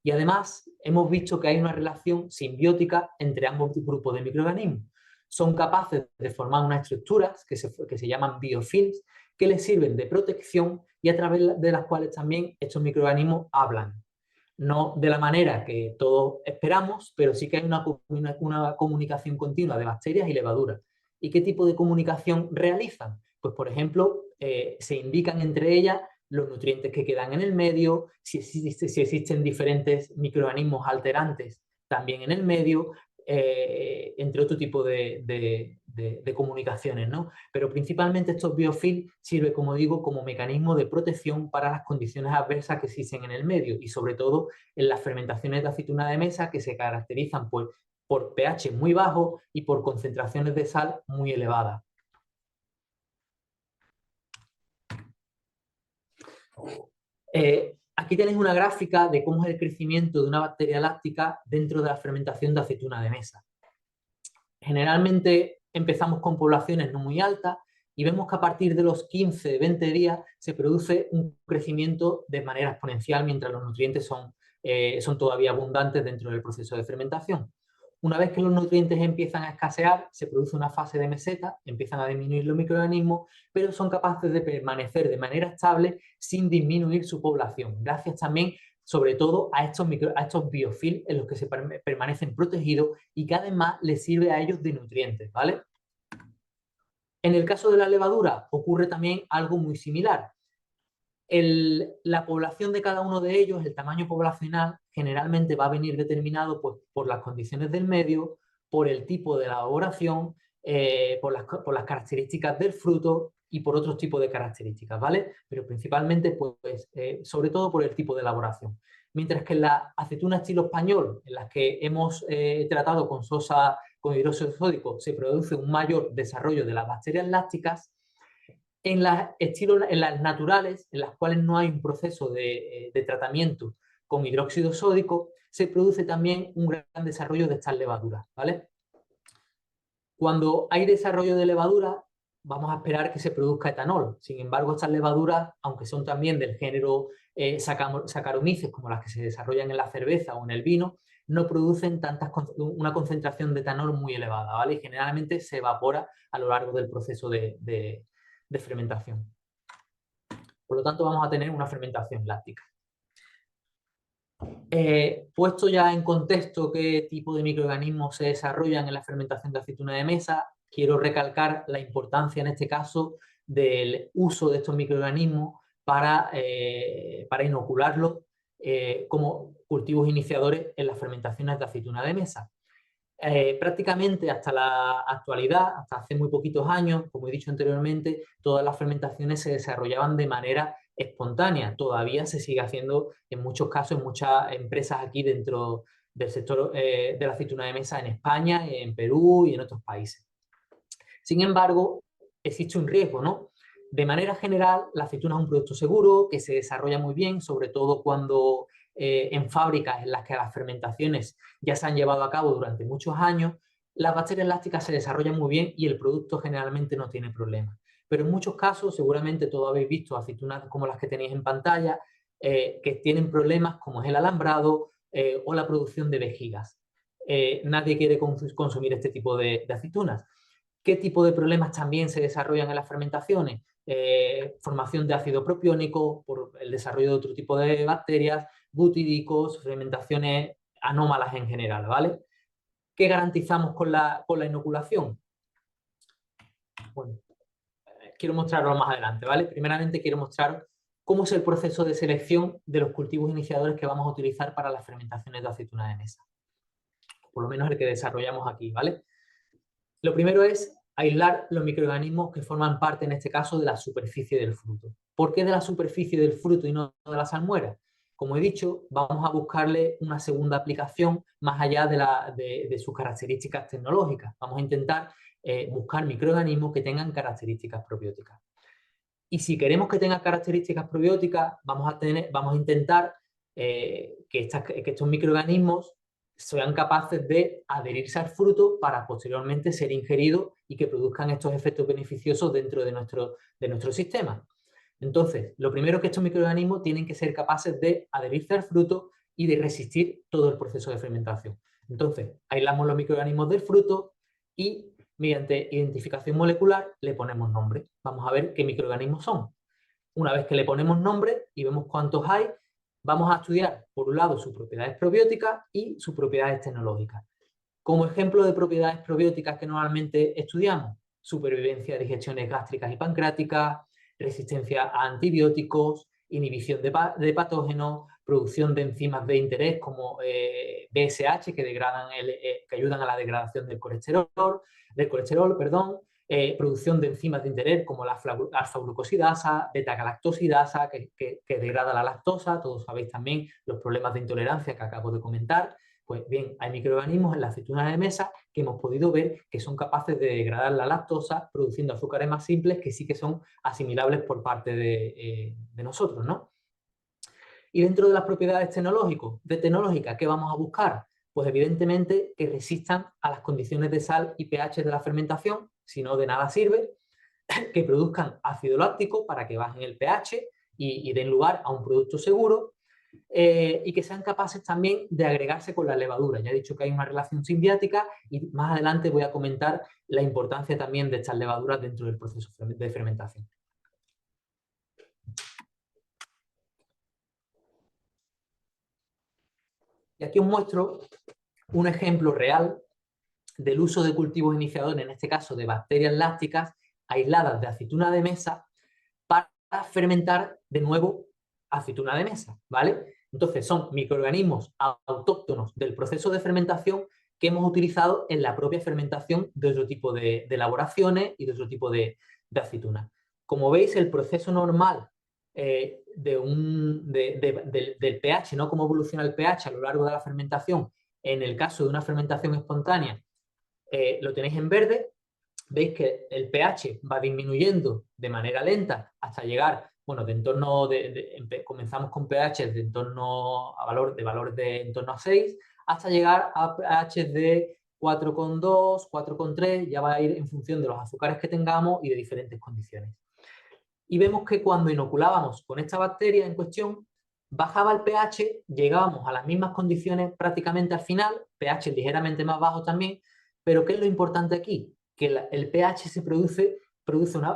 Y además hemos visto que hay una relación simbiótica entre ambos grupos de microorganismos. Son capaces de formar unas estructuras que se llaman biofilms, que les sirven de protección y a través de las cuales también estos microorganismos hablan. No de la manera que todos esperamos, pero sí que hay una comunicación continua de bacterias y levaduras. ¿Y qué tipo de comunicación realizan? Pues, por ejemplo, se indican entre ellas los nutrientes que quedan en el medio, si existen diferentes microorganismos alterantes también en el medio, entre otro tipo de comunicaciones, ¿no? Pero principalmente estos biofilms sirven, como digo, como mecanismo de protección para las condiciones adversas que existen en el medio y sobre todo en las fermentaciones de aceituna de mesa que se caracterizan por pH muy bajo y por concentraciones de sal muy elevadas. Aquí tenéis una gráfica de cómo es el crecimiento de una bacteria láctica dentro de la fermentación de aceituna de mesa. Generalmente empezamos con poblaciones no muy altas y vemos que a partir de los 15-20 días se produce un crecimiento de manera exponencial mientras los nutrientes son todavía abundantes dentro del proceso de fermentación. Una vez que los nutrientes empiezan a escasear, se produce una fase de meseta, empiezan a disminuir los microorganismos, pero son capaces de permanecer de manera estable sin disminuir su población, gracias también sobre todo a estos biofilms en los que se permanecen protegidos y que además les sirve a ellos de nutrientes, ¿vale? En el caso de la levadura ocurre también algo muy similar. La población de cada uno de ellos, el tamaño poblacional, generalmente va a venir determinado pues, por las condiciones del medio, por el tipo de elaboración, por las características del fruto y por otros tipos de características, ¿vale? Pero principalmente, sobre todo por el tipo de elaboración. Mientras que en la aceituna estilo español, en las que hemos tratado con sosa con hidróxido sódico, se produce un mayor desarrollo de las bacterias lácticas. En las naturales, en las cuales no hay un proceso de tratamiento con hidróxido sódico, se produce también un gran desarrollo de estas levaduras, ¿vale? Cuando hay desarrollo de levadura, vamos a esperar que se produzca etanol. Sin embargo, estas levaduras, aunque son también del género Saccharomyces, como las que se desarrollan en la cerveza o en el vino, no producen una concentración de etanol muy elevada, ¿vale? Y generalmente se evapora a lo largo del proceso de fermentación. Por lo tanto, vamos a tener una fermentación láctica. Puesto ya en contexto qué tipo de microorganismos se desarrollan en la fermentación de aceituna de mesa, quiero recalcar la importancia en este caso del uso de estos microorganismos para inocularlos como cultivos iniciadores en las fermentaciones de aceituna de mesa. Prácticamente hasta la actualidad, hasta hace muy poquitos años, como he dicho anteriormente, todas las fermentaciones se desarrollaban de manera espontánea. Todavía se sigue haciendo en muchos casos, en muchas empresas aquí dentro del sector de la aceituna de mesa en España, en Perú y en otros países. Sin embargo, existe un riesgo, ¿no? De manera general, la aceituna es un producto seguro que se desarrolla muy bien, sobre todo cuando en fábricas en las que las fermentaciones ya se han llevado a cabo durante muchos años, las bacterias lácticas se desarrollan muy bien y el producto generalmente no tiene problemas. Pero en muchos casos, seguramente todos habéis visto aceitunas como las que tenéis en pantalla, que tienen problemas como es el alambrado o la producción de vejigas. Nadie quiere consumir este tipo de aceitunas. ¿Qué tipo de problemas también se desarrollan en las fermentaciones? Formación de ácido propiónico por el desarrollo de otro tipo de bacterias, butídicos, fermentaciones anómalas en general, ¿vale? ¿Qué garantizamos con la inoculación? Bueno, quiero mostrarlo más adelante, ¿vale? Primeramente quiero mostrar cómo es el proceso de selección de los cultivos iniciadores que vamos a utilizar para las fermentaciones de aceituna de mesa. Por lo menos el que desarrollamos aquí, ¿vale? Lo primero es aislar los microorganismos que forman parte, en este caso, de la superficie del fruto. ¿Por qué de la superficie del fruto y no de la salmuera? Como he dicho, vamos a buscarle una segunda aplicación más allá de sus características tecnológicas. Vamos a intentar buscar microorganismos que tengan características probióticas. Y si queremos que tengan características probióticas, vamos a intentar que estos microorganismos sean capaces de adherirse al fruto para posteriormente ser ingeridos y que produzcan estos efectos beneficiosos dentro de nuestro sistema. Entonces, lo primero que estos microorganismos tienen que ser capaces de adherirse al fruto y de resistir todo el proceso de fermentación. Entonces, aislamos los microorganismos del fruto y mediante identificación molecular le ponemos nombre. Vamos a ver qué microorganismos son. Una vez que le ponemos nombre y vemos cuántos hay, vamos a estudiar, por un lado, sus propiedades probióticas y sus propiedades tecnológicas. Como ejemplo de propiedades probióticas que normalmente estudiamos, supervivencia de digestiones gástricas y pancreáticas, resistencia a antibióticos, inhibición de patógenos, producción de enzimas de interés como BSH que ayudan a la degradación del colesterol, producción de enzimas de interés como la alfa-glucosidasa, beta-galactosidasa, que degrada la lactosa. Todos sabéis también los problemas de intolerancia que acabo de comentar. Pues bien, hay microorganismos en la aceituna de mesa que hemos podido ver que son capaces de degradar la lactosa produciendo azúcares más simples que sí que son asimilables por parte de nosotros, ¿no? Y dentro de las propiedades tecnológicas, ¿qué vamos a buscar? Pues evidentemente que resistan a las condiciones de sal y pH de la fermentación, si no de nada sirve, que produzcan ácido láctico para que bajen el pH y den lugar a un producto seguro, y que sean capaces también de agregarse con la levadura. Ya he dicho que hay una relación simbiótica y más adelante voy a comentar la importancia también de estas levaduras dentro del proceso de fermentación. Y aquí os muestro un ejemplo real del uso de cultivos iniciadores, en este caso de bacterias lácticas aisladas de aceituna de mesa para fermentar de nuevo aceituna de mesa, ¿vale? Entonces son microorganismos autóctonos del proceso de fermentación que hemos utilizado en la propia fermentación de otro tipo de elaboraciones y de otro tipo de aceituna. Como veis, el proceso normal del pH, ¿no? Cómo evoluciona el pH a lo largo de la fermentación, en el caso de una fermentación espontánea, lo tenéis en verde. Veis que el pH va disminuyendo de manera lenta hasta llegar, bueno, comenzamos con pH de entorno a valores de en torno a 6, hasta llegar a pH de 4,2, 4,3, ya va a ir en función de los azúcares que tengamos y de diferentes condiciones. Y vemos que cuando inoculábamos con esta bacteria en cuestión, bajaba el pH, llegábamos a las mismas condiciones prácticamente al final, pH ligeramente más bajo también, pero ¿qué es lo importante aquí? Que el pH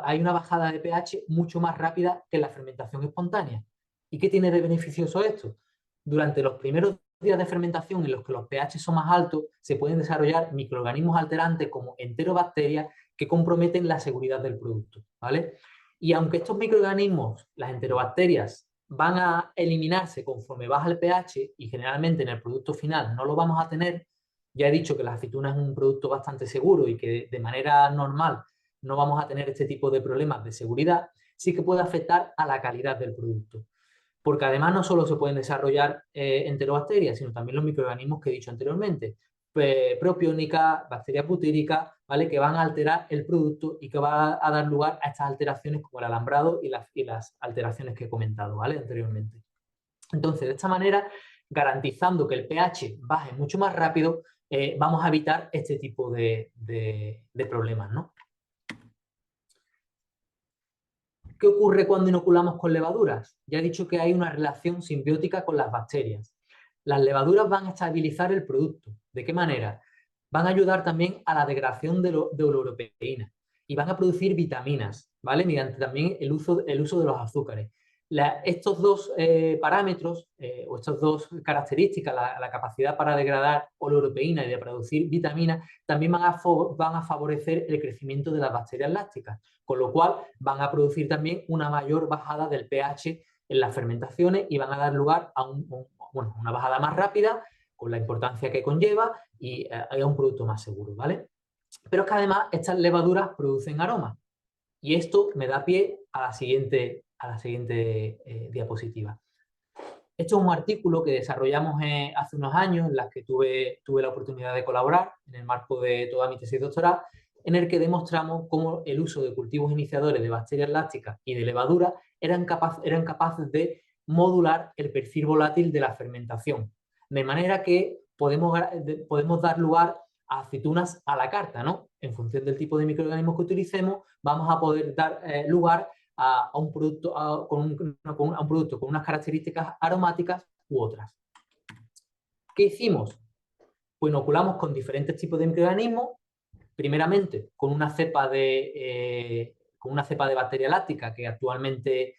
hay una bajada de pH mucho más rápida que la fermentación espontánea. ¿Y qué tiene de beneficioso esto? Durante los primeros días de fermentación en los que los pH son más altos, se pueden desarrollar microorganismos alterantes como enterobacterias que comprometen la seguridad del producto, ¿vale? Y aunque estos microorganismos, las enterobacterias, van a eliminarse conforme baja el pH y generalmente en el producto final no lo vamos a tener, ya he dicho que la aceituna es un producto bastante seguro y que de manera normal no vamos a tener este tipo de problemas de seguridad, sí que puede afectar a la calidad del producto. Porque además no solo se pueden desarrollar enterobacterias, sino también los microorganismos que he dicho anteriormente. propiónica, bacterias butíricas, ¿vale? Que van a alterar el producto y que va a dar lugar a estas alteraciones como el alambrado y las alteraciones que he comentado, ¿vale? Anteriormente. Entonces, de esta manera, garantizando que el pH baje mucho más rápido, vamos a evitar este tipo de problemas, ¿no? ¿Qué ocurre cuando inoculamos con levaduras? Ya he dicho que hay una relación simbiótica con las bacterias. Las levaduras van a estabilizar el producto. ¿De qué manera? Van a ayudar también a la degradación de uroproteínas y van a producir vitaminas, ¿vale? Mediante también el uso de los azúcares. Estos dos parámetros o estas dos características, la capacidad para degradar uroproteínas y de producir vitaminas, también van a favorecer el crecimiento de las bacterias lácticas, con lo cual van a producir también una mayor bajada del pH en las fermentaciones y van a dar lugar a una bajada más rápida, con la importancia que conlleva, y a un producto más seguro, ¿vale? Pero es que además estas levaduras producen aromas, y esto me da pie a la siguiente diapositiva. Esto es un artículo que desarrollamos hace unos años, en las que tuve la oportunidad de colaborar en el marco de toda mi tesis doctoral, en el que demostramos cómo el uso de cultivos iniciadores de bacterias lácticas y de levadura eran capaces de modular el perfil volátil de la fermentación, de manera que podemos dar lugar a aceitunas a la carta, ¿no? En función del tipo de microorganismos que utilicemos, vamos a poder dar lugar a un producto con unas características aromáticas u otras. ¿Qué hicimos? Pues inoculamos con diferentes tipos de microorganismos, primeramente con una cepa de bacteria láctica que actualmente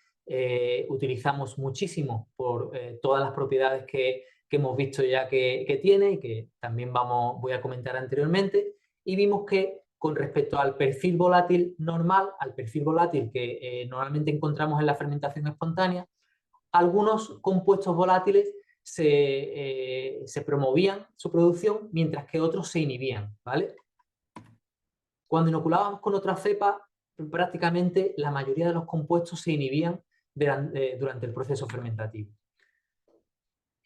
utilizamos muchísimo por todas las propiedades que hemos visto ya que tiene y que también voy a comentar anteriormente, y vimos que con respecto al perfil volátil normal, al perfil volátil que normalmente encontramos en la fermentación espontánea, algunos compuestos volátiles se promovían su producción, mientras que otros se inhibían, ¿vale? Cuando inoculábamos con otra cepa, prácticamente la mayoría de los compuestos se inhibían durante el proceso fermentativo.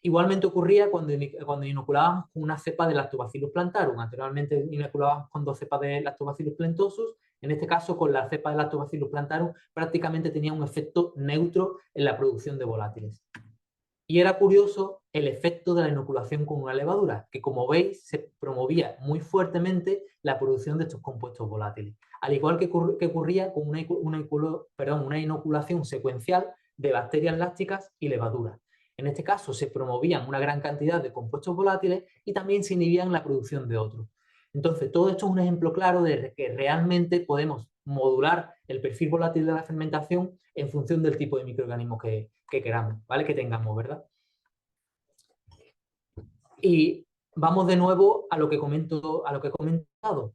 Igualmente ocurría cuando inoculábamos con una cepa de Lactobacillus plantarum. Anteriormente inoculábamos con 2 cepas de Lactobacillus plantosus. En este caso, con la cepa de Lactobacillus plantarum, prácticamente tenía un efecto neutro en la producción de volátiles. Y era curioso el efecto de la inoculación con una levadura, que como veis se promovía muy fuertemente la producción de estos compuestos volátiles. Al igual que ocurría con una inoculación secuencial de bacterias lácticas y levaduras. En este caso se promovían una gran cantidad de compuestos volátiles y también se inhibían la producción de otros. Entonces, todo esto es un ejemplo claro de que realmente podemos modular el perfil volátil de la fermentación en función del tipo de microorganismo que queramos, ¿vale? Que tengamos, ¿verdad? Y vamos de nuevo a lo que he comentado.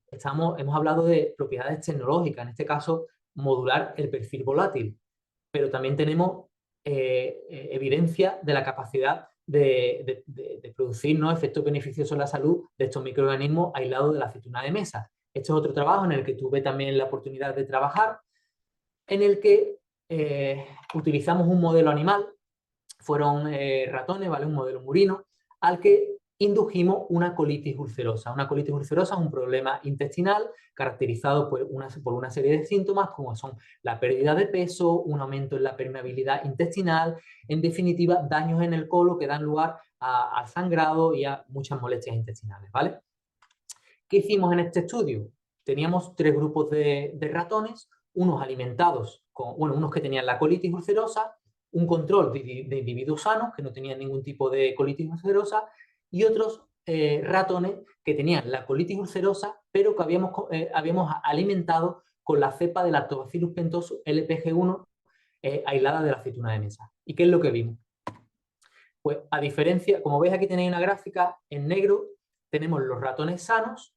Hemos hablado de propiedades tecnológicas, en este caso, modular el perfil volátil, pero también tenemos evidencia de la capacidad de producir, ¿no?, efectos beneficiosos en la salud de estos microorganismos aislados de la aceituna de mesa. Este es otro trabajo en el que tuve también la oportunidad de trabajar, en el que utilizamos un modelo animal, fueron ratones, ¿vale?, un modelo murino, al que indujimos una colitis ulcerosa. Una colitis ulcerosa es un problema intestinal caracterizado por una serie de síntomas, como son la pérdida de peso, un aumento en la permeabilidad intestinal, en definitiva, daños en el colon que dan lugar al sangrado y a muchas molestias intestinales, ¿vale? ¿Qué hicimos en este estudio? Teníamos 3 grupos de ratones, unos alimentados unos que tenían la colitis ulcerosa, un control de individuos sanos que no tenían ningún tipo de colitis ulcerosa, y otros ratones que tenían la colitis ulcerosa, pero que habíamos alimentado con la cepa de Lactobacillus pentosus LPG1 aislada de la aceituna de mesa. ¿Y qué es lo que vimos? Pues a diferencia, como veis aquí tenéis una gráfica, en negro tenemos los ratones sanos,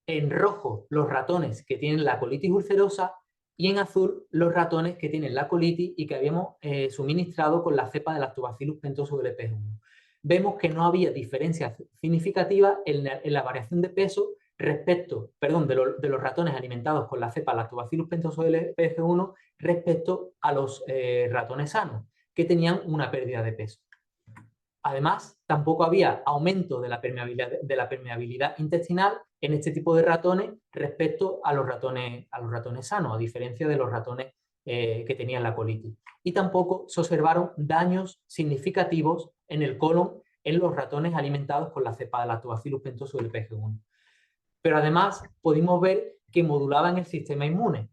en rojo los ratones que tienen la colitis ulcerosa, y en azul los ratones que tienen la colitis y que habíamos suministrado con la cepa de Lactobacillus pentosus LP1. Vemos que no había diferencias significativas en la variación de peso respecto, de los ratones alimentados con la cepa Lactobacillus pentosus LP1 respecto a los ratones sanos, que tenían una pérdida de peso. Además, tampoco había aumento de la permeabilidad intestinal en este tipo de ratones respecto a los ratones sanos, a diferencia de los ratones que tenían la colitis. Y tampoco se observaron daños significativos en el colon en los ratones alimentados con la cepa de Lactobacillus pentosus LPG1. Pero además pudimos ver que modulaban el sistema inmune.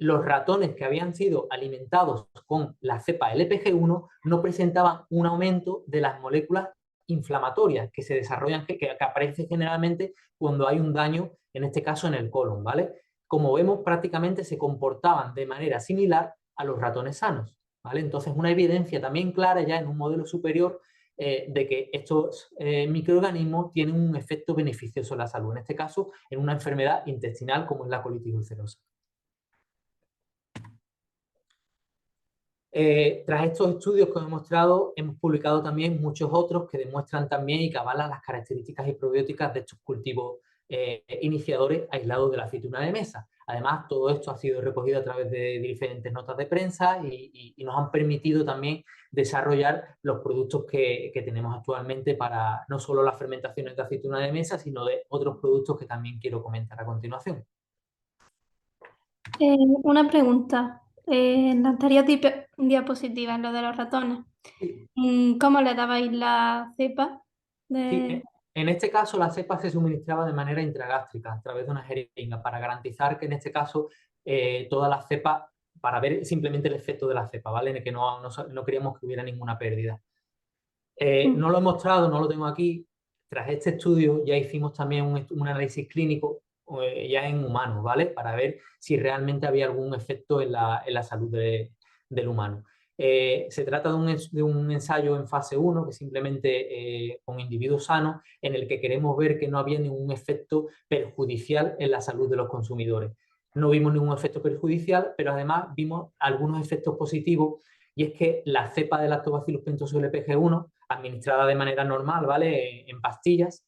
Los ratones que habían sido alimentados con la cepa LPG1 no presentaban un aumento de las moléculas inflamatorias que se desarrollan, que aparecen generalmente cuando hay un daño, en este caso en el colon, ¿vale? Como vemos, prácticamente se comportaban de manera similar a los ratones sanos, ¿vale? Entonces, una evidencia también clara ya en un modelo superior de que estos microorganismos tienen un efecto beneficioso en la salud, en este caso en una enfermedad intestinal como es la colitis ulcerosa. Tras estos estudios que os he mostrado, hemos publicado también muchos otros que demuestran también y que avalan las características y probióticas de estos cultivos iniciadores aislados de la aceituna de mesa. Además, todo esto ha sido recogido a través de diferentes notas de prensa y nos han permitido también desarrollar los productos que tenemos actualmente para no solo las fermentaciones de aceituna de mesa, sino de otros productos que también quiero comentar a continuación. Una pregunta. En la anterior diapositiva, en lo de los ratones, ¿cómo le dabais la cepa? Sí, en este caso la cepa se suministraba de manera intragástrica a través de una jeringa para garantizar que en este caso toda la cepa, para ver simplemente el efecto de la cepa, ¿vale? En el que no queríamos que hubiera ninguna pérdida. No lo he mostrado, no lo tengo aquí. Tras este estudio ya hicimos también un análisis clínico ya en humanos, ¿vale? Para ver si realmente había algún efecto en la salud del humano. Se trata de un ensayo en fase 1, que simplemente con individuos sanos, en el que queremos ver que no había ningún efecto perjudicial en la salud de los consumidores. No vimos ningún efecto perjudicial, pero además vimos algunos efectos positivos, y es que la cepa de Lactobacillus pentosus LPG1, administrada de manera normal, ¿vale? En pastillas,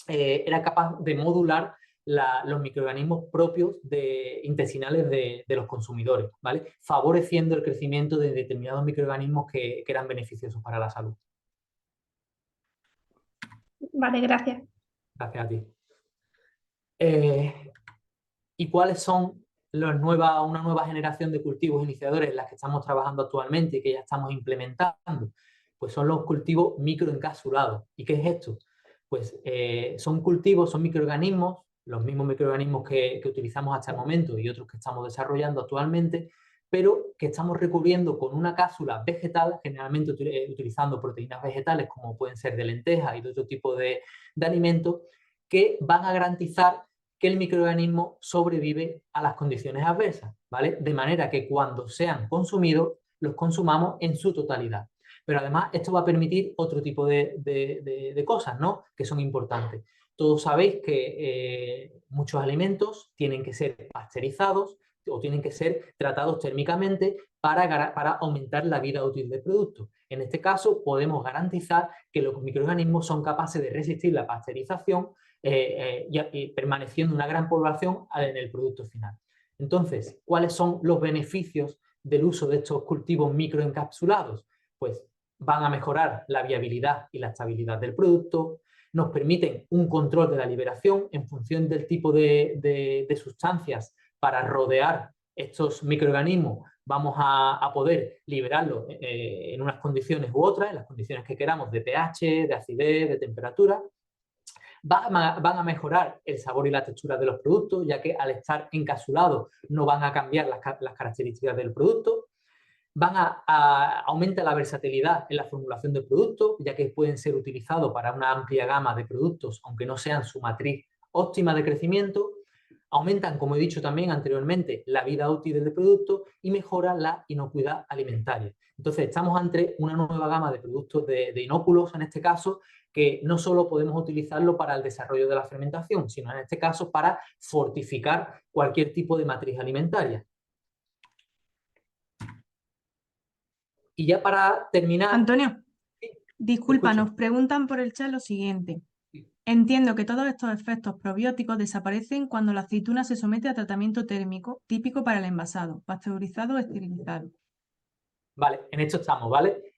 era capaz de modular los microorganismos propios intestinales de los consumidores, ¿vale? Favoreciendo el crecimiento de determinados microorganismos que eran beneficiosos para la salud. Vale, gracias. Gracias a ti. ¿Y cuáles son una nueva generación de cultivos iniciadores en las que estamos trabajando actualmente y que ya estamos implementando? Pues son los cultivos microencapsulados. ¿Y qué es esto? Pues son cultivos, son microorganismos, los mismos microorganismos que utilizamos hasta el momento y otros que estamos desarrollando actualmente, pero que estamos recubriendo con una cápsula vegetal, generalmente utilizando proteínas vegetales como pueden ser de lentejas y de otro tipo de alimentos, que van a garantizar que el microorganismo sobrevive a las condiciones adversas, ¿vale? De manera que cuando sean consumidos, los consumamos en su totalidad. Pero además esto va a permitir otro tipo de cosas, ¿no? Que son importantes. Todos sabéis que muchos alimentos tienen que ser pasteurizados o tienen que ser tratados térmicamente para aumentar la vida útil del producto. En este caso, podemos garantizar que los microorganismos son capaces de resistir la pasteurización y permaneciendo una gran población en el producto final. Entonces, ¿cuáles son los beneficios del uso de estos cultivos microencapsulados? Pues van a mejorar la viabilidad y la estabilidad del producto, nos permiten un control de la liberación en función del tipo de sustancias para rodear estos microorganismos. Vamos a poder liberarlos en unas condiciones u otras, en las condiciones que queramos, de pH, de acidez, de temperatura. Van a mejorar el sabor y la textura de los productos, ya que al estar encapsulados no van a cambiar las características del producto. Aumenta la versatilidad en la formulación del producto, ya que pueden ser utilizados para una amplia gama de productos, aunque no sean su matriz óptima de crecimiento. Aumentan, como he dicho también anteriormente, la vida útil del producto y mejoran la inocuidad alimentaria. Entonces, estamos ante una nueva gama de productos de inóculos, en este caso, que no solo podemos utilizarlo para el desarrollo de la fermentación, sino en este caso para fortificar cualquier tipo de matriz alimentaria. Y ya para terminar... Antonio, disculpa, nos preguntan por el chat lo siguiente. Entiendo que todos estos efectos probióticos desaparecen cuando la aceituna se somete a tratamiento térmico típico para el envasado, pasteurizado o esterilizado. Vale, en esto estamos, ¿vale?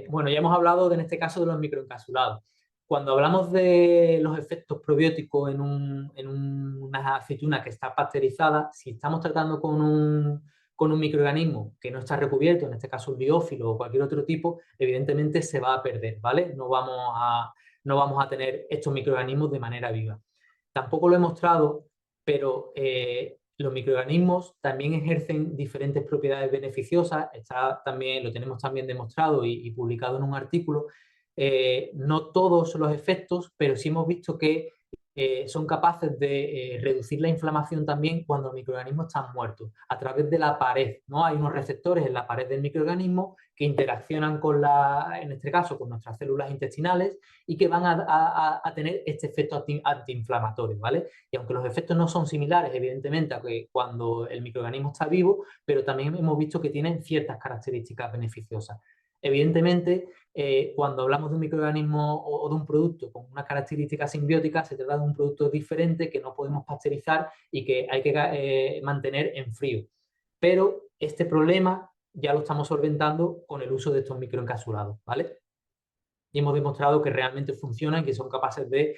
Bueno, ya hemos hablado en este caso de los microencapsulados. Cuando hablamos de los efectos probióticos en una aceituna que está pasteurizada, si estamos tratando con un microorganismo que no está recubierto, en este caso el biófilo o cualquier otro tipo, evidentemente se va a perder, ¿vale? No vamos a tener estos microorganismos de manera viva. Tampoco lo he mostrado, pero los microorganismos también ejercen diferentes propiedades beneficiosas. Lo tenemos también demostrado y publicado en un artículo. No todos los efectos, pero sí hemos visto que son capaces de reducir la inflamación también cuando los microorganismos están muertos, a través de la pared, ¿no? Hay unos receptores en la pared del microorganismo que interaccionan en este caso, con nuestras células intestinales y que van a tener este efecto antiinflamatorio, ¿vale? Y aunque los efectos no son similares, evidentemente, a que cuando el microorganismo está vivo, pero también hemos visto que tienen ciertas características beneficiosas. Evidentemente, cuando hablamos de un microorganismo o de un producto con una característica simbiótica, se trata de un producto diferente que no podemos pasteurizar y que hay que mantener en frío. Pero este problema ya lo estamos solventando con el uso de estos microencapsulados, ¿vale? Y hemos demostrado que realmente funcionan y que son capaces de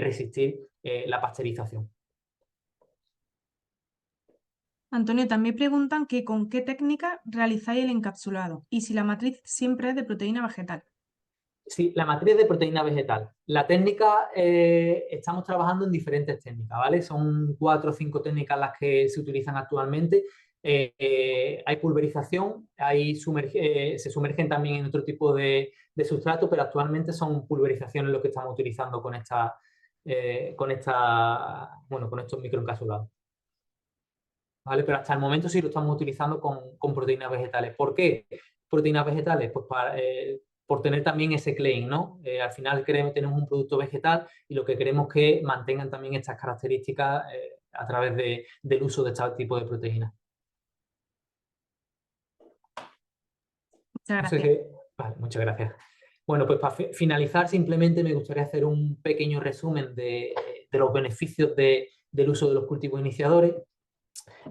resistir la pasteurización. Antonio, también preguntan que con qué técnica realizáis el encapsulado y si la matriz siempre es de proteína vegetal. Sí, la matriz de proteína vegetal. La técnica, estamos trabajando en diferentes técnicas, ¿vale? Son 4 o 5 técnicas las que se utilizan actualmente. Hay pulverización, se sumergen también en otro tipo de sustrato, pero actualmente son pulverizaciones lo que estamos utilizando con estos microencapsulados. ¿Vale? Pero hasta el momento sí lo estamos utilizando con proteínas vegetales. ¿Por qué proteínas vegetales? Pues por tener también ese claim, ¿no? Al final tenemos un producto vegetal y lo que queremos es que mantengan también estas características a través del uso de este tipo de proteínas. Muchas No sé gracias. vale, muchas gracias. Bueno, pues para finalizar simplemente me gustaría hacer un pequeño resumen de los beneficios del uso de los cultivos iniciadores.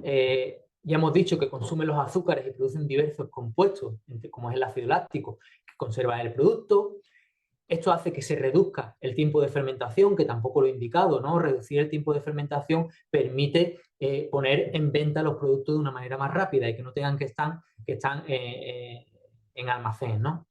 Ya hemos dicho que consumen los azúcares y producen diversos compuestos, como es el ácido láctico, que conserva el producto. Esto hace que se reduzca el tiempo de fermentación, que tampoco lo he indicado, ¿no? Reducir el tiempo de fermentación permite poner en venta los productos de una manera más rápida y que no tengan que estar en almacén, ¿no?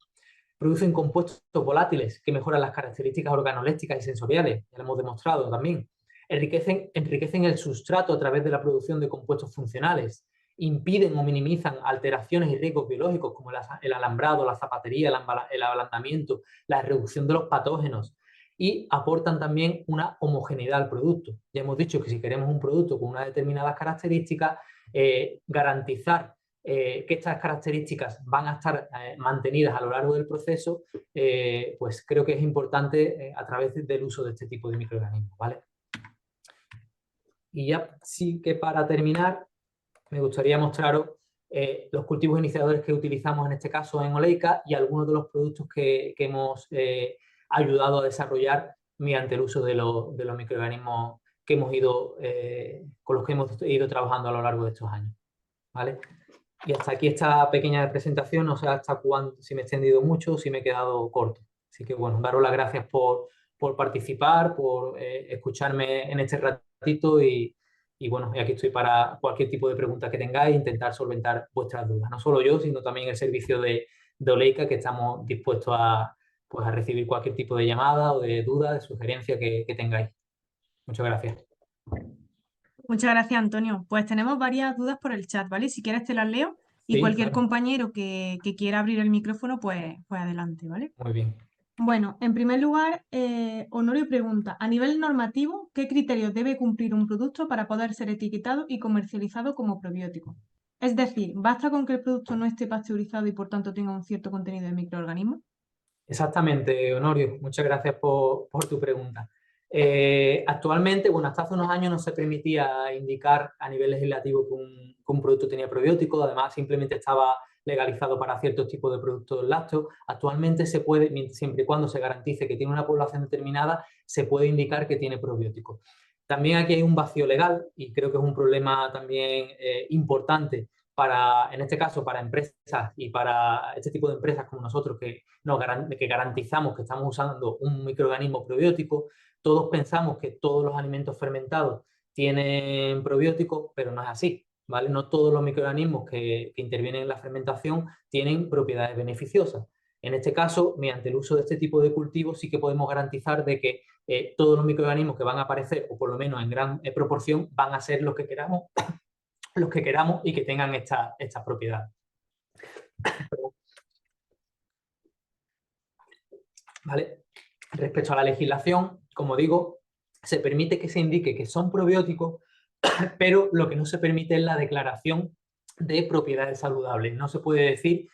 Producen compuestos volátiles que mejoran las características organolépticas y sensoriales, ya lo hemos demostrado también. Enriquecen el sustrato a través de la producción de compuestos funcionales, impiden o minimizan alteraciones y riesgos biológicos como el alambrado, la zapatería, el ablandamiento, la reducción de los patógenos y aportan también una homogeneidad al producto. Ya hemos dicho que si queremos un producto con unas determinadas características, garantizar que estas características van a estar mantenidas a lo largo del proceso, pues creo que es importante a través del uso de este tipo de microorganismos, ¿vale? Y ya sí que para terminar, me gustaría mostraros los cultivos iniciadores que utilizamos en este caso en Oleica y algunos de los productos que hemos ayudado a desarrollar mediante el uso de los microorganismos que con los que hemos ido trabajando a lo largo de estos años, ¿vale? Y hasta aquí esta pequeña presentación, no sé hasta cuándo, si me he extendido mucho o si me he quedado corto. Así que bueno, daros las gracias por participar, por escucharme en este ratito y bueno, aquí estoy para cualquier tipo de pregunta que tengáis e intentar solventar vuestras dudas. No solo yo, sino también el servicio de Oleica, que estamos dispuestos pues, a recibir cualquier tipo de llamada o de duda, de sugerencia que tengáis. Muchas gracias. Muchas gracias, Antonio. Pues tenemos varias dudas por el chat, ¿vale? Si quieres te las leo y Sí, cualquier claro. compañero que quiera abrir el micrófono, pues adelante, ¿vale? Muy bien. Bueno, en primer lugar, Honorio pregunta, a nivel normativo, ¿qué criterios debe cumplir un producto para poder ser etiquetado y comercializado como probiótico? Es decir, ¿basta con que el producto no esté pasteurizado y por tanto tenga un cierto contenido de microorganismos? Exactamente, Honorio. Muchas gracias por tu pregunta. Actualmente, bueno, hasta hace unos años no se permitía indicar a nivel legislativo que un producto tenía probióticos, además simplemente estaba legalizado para ciertos tipos de productos lácteos. Actualmente se puede, siempre y cuando se garantice que tiene una población determinada, se puede indicar que tiene probióticos. También aquí hay un vacío legal y creo que es un problema también importante en este caso, para empresas y para este tipo de empresas como nosotros que garantizamos que estamos usando un microorganismo probiótico, todos pensamos que todos los alimentos fermentados tienen probióticos, pero no es así, ¿vale? No todos los microorganismos que intervienen en la fermentación tienen propiedades beneficiosas. En este caso, mediante el uso de este tipo de cultivos, sí que podemos garantizar de que todos los microorganismos que van a aparecer, o por lo menos en gran proporción, van a ser los que queramos y que tengan estas propiedades. ¿Vale? Respecto a la legislación, como digo, se permite que se indique que son probióticos, pero lo que no se permite es la declaración de propiedades saludables. No se puede decir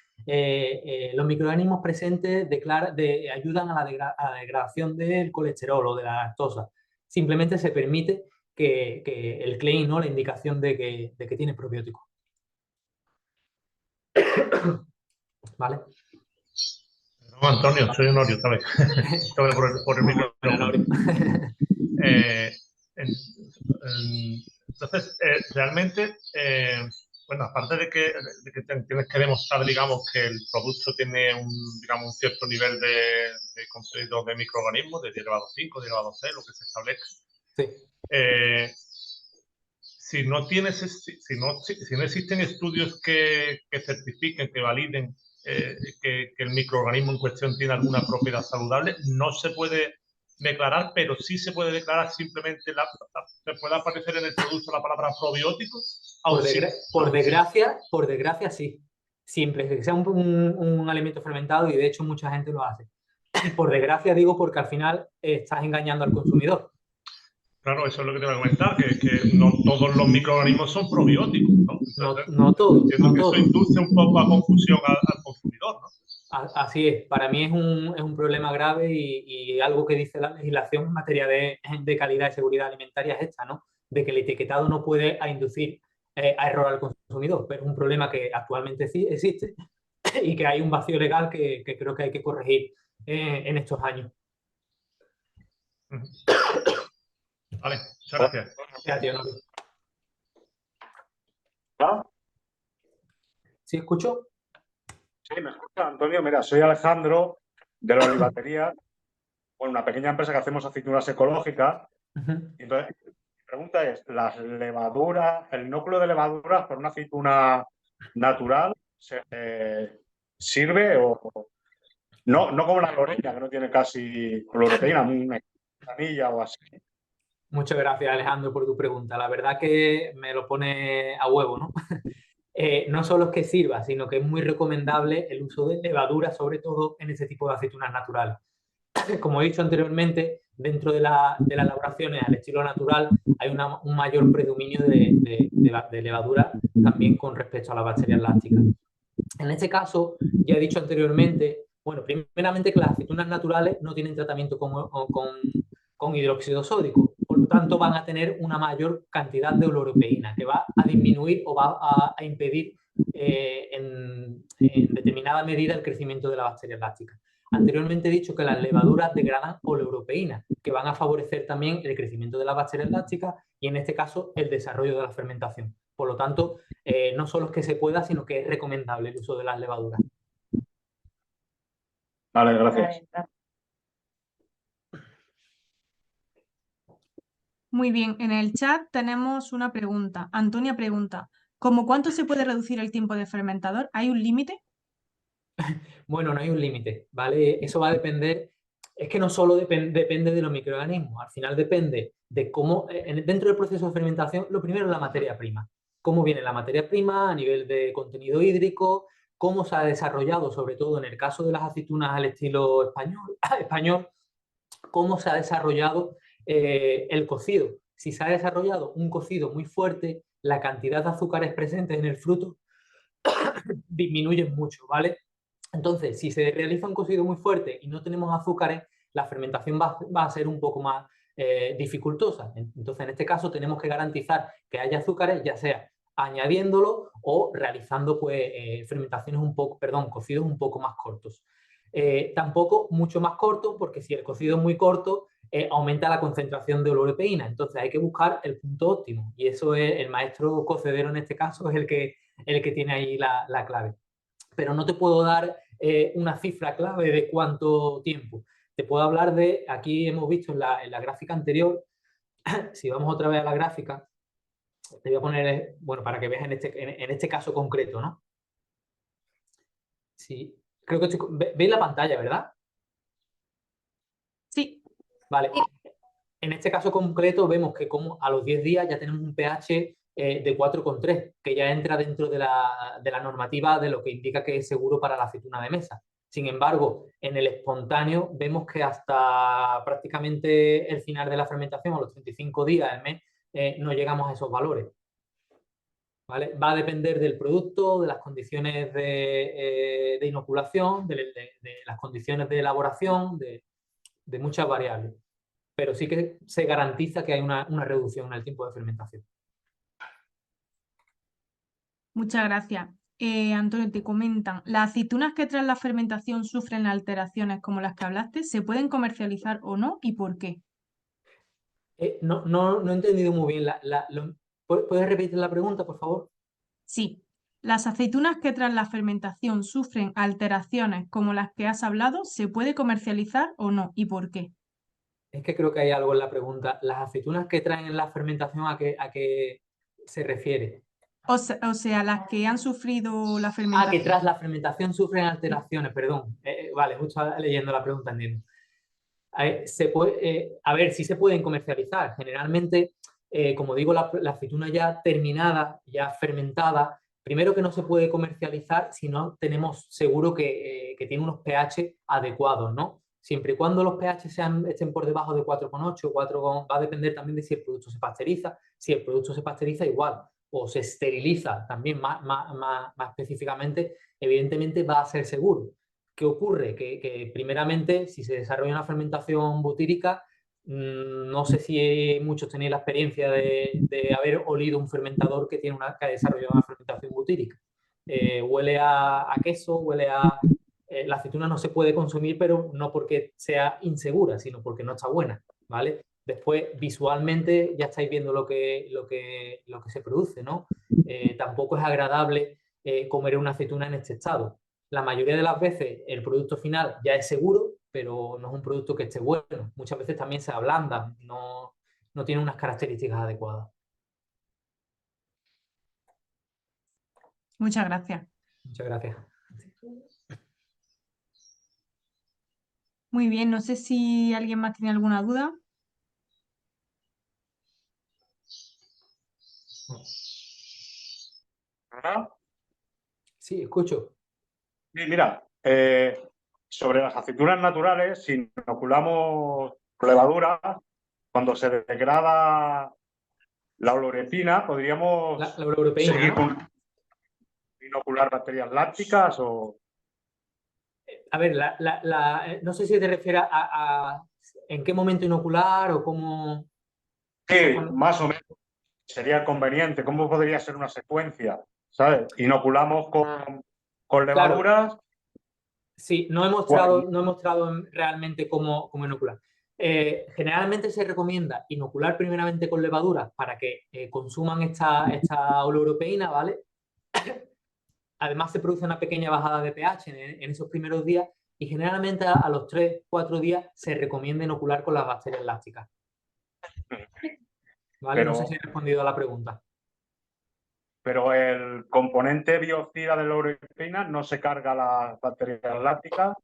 los microorganismos presentes ayudan a la degradación del colesterol o de la lactosa. Simplemente se permite que el claim, ¿no? La indicación de que tiene probióticos. ¿Vale? No, Antonio, soy Honorio, ¿sabes? por el micrófono. Entonces, realmente, bueno, aparte de que tienes que demostrar, digamos, que el producto tiene un cierto nivel de contenido de microorganismos, de 10 elevado a 5, 10 elevado a 6, lo que se establezca. Sí. Si no existen estudios que certifiquen, que validen que el microorganismo en cuestión tiene alguna propiedad saludable, no se puede declarar, pero sí se puede declarar simplemente, se puede aparecer en el producto la palabra probióticos. Por desgracia, sí. Siempre que sea un alimento fermentado, y de hecho mucha gente lo hace. Por desgracia digo porque al final estás engañando al consumidor. Claro, eso es lo que te voy a comentar, que no todos los microorganismos son probióticos, ¿no? Entonces, no todos. Entiendo que eso induce un poco a confusión al consumidor, ¿no? Así es, para mí es un problema grave y algo que dice la legislación en materia de calidad y seguridad alimentaria es esta, ¿no? De que el etiquetado no puede inducir a error al consumidor, pero es un problema que actualmente sí existe y que hay un vacío legal que creo que hay que corregir en estos años. Vale, muchas gracias. Gracias, tío, Nori. ¿Ah? ¿Sí escucho? Sí, me escucha, Antonio. Mira, soy Alejandro de la Olivatería, bueno, una pequeña empresa que hacemos aceitunas ecológicas. Entonces, mi pregunta es, ¿las levaduras, el núcleo de levaduras para una aceituna natural sirve o no como la clorella, que no tiene casi cloroteína, una anilla o así? Muchas gracias, Alejandro, por tu pregunta. La verdad que me lo pone a huevo, ¿no? No solo es que sirva, sino que es muy recomendable el uso de levadura, sobre todo en ese tipo de aceitunas naturales. Como he dicho anteriormente, dentro de las elaboraciones al estilo natural hay un mayor predominio de levadura también con respecto a las bacterias lácticas. En este caso, ya he dicho anteriormente, bueno, primeramente que las aceitunas naturales no tienen tratamiento con hidróxido sódico, por lo tanto van a tener una mayor cantidad de oloropeína que va a disminuir o va a impedir en determinada medida el crecimiento de las bacterias lácticas. Anteriormente he dicho que las levaduras degradan oleuropeína, que van a favorecer también el crecimiento de las bacterias lácticas y en este caso el desarrollo de la fermentación. Por lo tanto, no solo es que se pueda, sino que es recomendable el uso de las levaduras. Vale, gracias. Muy bien, en el chat tenemos una pregunta. Antonia pregunta, ¿cómo cuánto se puede reducir el tiempo de fermentador? ¿Hay un límite? Bueno, no hay un límite, ¿vale? Eso va a depender, es que no solo depende de los microorganismos, al final depende de cómo, dentro del proceso de fermentación, lo primero es la materia prima. Cómo viene la materia prima a nivel de contenido hídrico, cómo se ha desarrollado, sobre todo en el caso de las aceitunas al estilo español, cómo se ha desarrollado el cocido. Si se ha desarrollado un cocido muy fuerte, la cantidad de azúcares presentes en el fruto disminuye mucho, ¿vale? Entonces, si se realiza un cocido muy fuerte y no tenemos azúcares, la fermentación va a ser un poco más dificultosa. Entonces, en este caso, tenemos que garantizar que haya azúcares, ya sea añadiéndolo o realizando pues, cocidos un poco más cortos. Tampoco mucho más corto, porque si el cocido es muy corto, aumenta la concentración de oloropeína. Entonces hay que buscar el punto óptimo y eso es el maestro cocedero en este caso, es el que tiene ahí la clave. Pero no te puedo dar una cifra clave de cuánto tiempo. Te puedo hablar de, aquí hemos visto en la gráfica anterior, si vamos otra vez a la gráfica, te voy a poner, bueno, para que veas en este caso concreto, ¿no? Sí, creo que veis la pantalla, ¿verdad? Sí. Vale. En este caso concreto vemos que como a los 10 días ya tenemos un pH de 4,3, que ya entra dentro de la normativa de lo que indica que es seguro para la aceituna de mesa. Sin embargo, en el espontáneo vemos que hasta prácticamente el final de la fermentación, a los 35 días del mes, no llegamos a esos valores. ¿Vale? Va a depender del producto, de las condiciones de inoculación, de las condiciones de elaboración, de muchas variables. Pero sí que se garantiza que hay una reducción en el tiempo de fermentación. Muchas gracias. Antonio, te comentan, ¿las aceitunas que tras la fermentación sufren alteraciones como las que hablaste, se pueden comercializar o no y por qué? No he entendido muy bien. ¿Puedes repetir la pregunta, por favor? Sí. ¿Las aceitunas que tras la fermentación sufren alteraciones como las que has hablado, se puede comercializar o no y por qué? Es que creo que hay algo en la pregunta. ¿Las aceitunas que traen en la fermentación a qué se refiere? O sea, las que han sufrido la fermentación. Que tras la fermentación sufren alteraciones, perdón. Vale, justo leyendo la pregunta, entiendo. A ver, sí se pueden comercializar. Generalmente, como digo, la aceituna ya terminada, ya fermentada, primero que no se puede comercializar si no tenemos seguro que tiene unos pH adecuados, ¿no? Siempre y cuando los pH estén por debajo de 4,8, 4, va a depender también de si el producto se pasteuriza. Si el producto se pasteuriza, igual, o se esteriliza también más específicamente, evidentemente va a ser seguro. ¿Qué ocurre? Que primeramente, si se desarrolla una fermentación butírica, no sé si muchos tenéis la experiencia de haber olido un fermentador que ha desarrollado una fermentación butírica. Huele a queso, huele a... la aceituna no se puede consumir, pero no porque sea insegura, sino porque no está buena, ¿vale? Después, visualmente, ya estáis viendo lo que se produce, ¿no? Tampoco es agradable comer una aceituna en este estado. La mayoría de las veces el producto final ya es seguro, pero no es un producto que esté bueno. Muchas veces también se ablanda, no tiene unas características adecuadas. Muchas gracias. Muchas gracias. Muy bien, no sé si alguien más tiene alguna duda. ¿Verdad? Sí, escucho. Sí, mira, sobre las aceitunas naturales, si inoculamos levadura, cuando se degrada la olorepina, podríamos La oloropeína, seguir ¿no? con inocular bacterias lácticas o... A ver, no sé si te refieres a en qué momento inocular o cómo... Sí, más o menos sería conveniente. ¿Cómo podría ser una secuencia? ¿Sabes? Inoculamos con levaduras. Claro. Sí, no he mostrado realmente cómo inocular. Generalmente se recomienda inocular primeramente con levaduras para que consuman esta oloropeína, ¿vale? Además se produce una pequeña bajada de pH en esos primeros días y generalmente a los 3-4 días se recomienda inocular con las bacterias lácticas. ¿Vale? No sé si he respondido a la pregunta. Pero el componente biocida de la oloropeína no se carga las bacterias lácticas.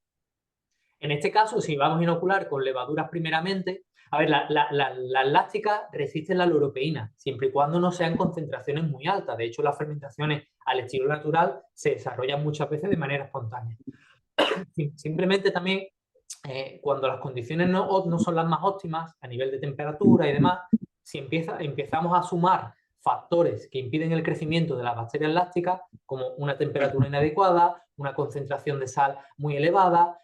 En este caso, si vamos a inocular con levaduras primeramente, a ver, las lácticas resisten la oloropeína, siempre y cuando no sean concentraciones muy altas. De hecho, las fermentaciones al estilo natural se desarrollan muchas veces de manera espontánea. Simplemente también, cuando las condiciones no son las más óptimas a nivel de temperatura y demás, si empezamos a sumar factores que impiden el crecimiento de las bacterias lácticas, como una temperatura inadecuada, una concentración de sal muy elevada,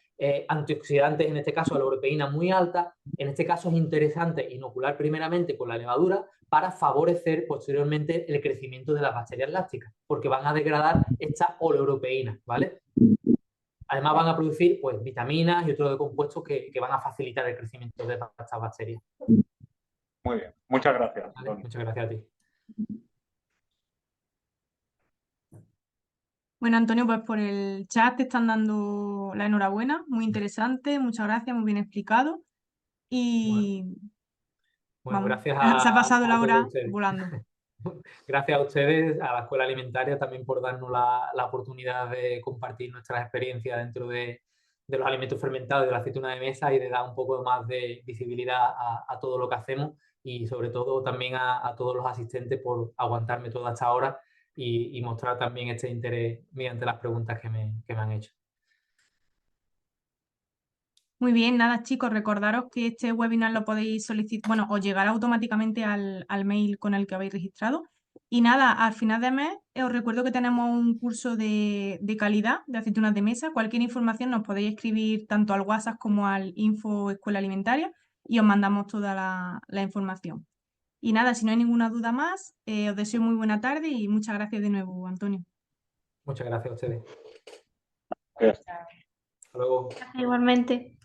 antioxidantes, en este caso la oloropeína muy alta, en este caso es interesante inocular primeramente con la levadura para favorecer posteriormente el crecimiento de las bacterias lácticas, porque van a degradar esta oloropeína, ¿vale? Además van a producir pues, vitaminas y otros compuestos que van a facilitar el crecimiento de estas bacterias. Muy bien, muchas gracias. ¿Vale? Muchas gracias a ti. Bueno, Antonio, pues por el chat te están dando la enhorabuena, muy interesante, muchas gracias, muy bien explicado. Y Bueno, vamos, gracias se ha pasado a la todos hora ustedes. volando. Gracias a ustedes, a la Escuela Alimentaria, también por darnos la oportunidad de compartir nuestras experiencias dentro de los alimentos fermentados, de la aceituna de mesa y de dar un poco más de visibilidad a todo lo que hacemos y sobre todo también a todos los asistentes por aguantarme toda esta hora y mostrar también este interés mediante las preguntas que me han hecho. Muy bien, nada chicos, recordaros que este webinar lo podéis solicitar, bueno, os llegará automáticamente al mail con el que habéis registrado. Y nada, al final de mes os recuerdo que tenemos un curso de calidad de aceitunas de mesa. Cualquier información nos podéis escribir tanto al WhatsApp como al info Escuela Alimentaria y os mandamos toda la información. Y nada, si no hay ninguna duda más, os deseo muy buena tarde y muchas gracias de nuevo, Antonio. Muchas gracias a ustedes. Gracias. Hasta luego. Igualmente.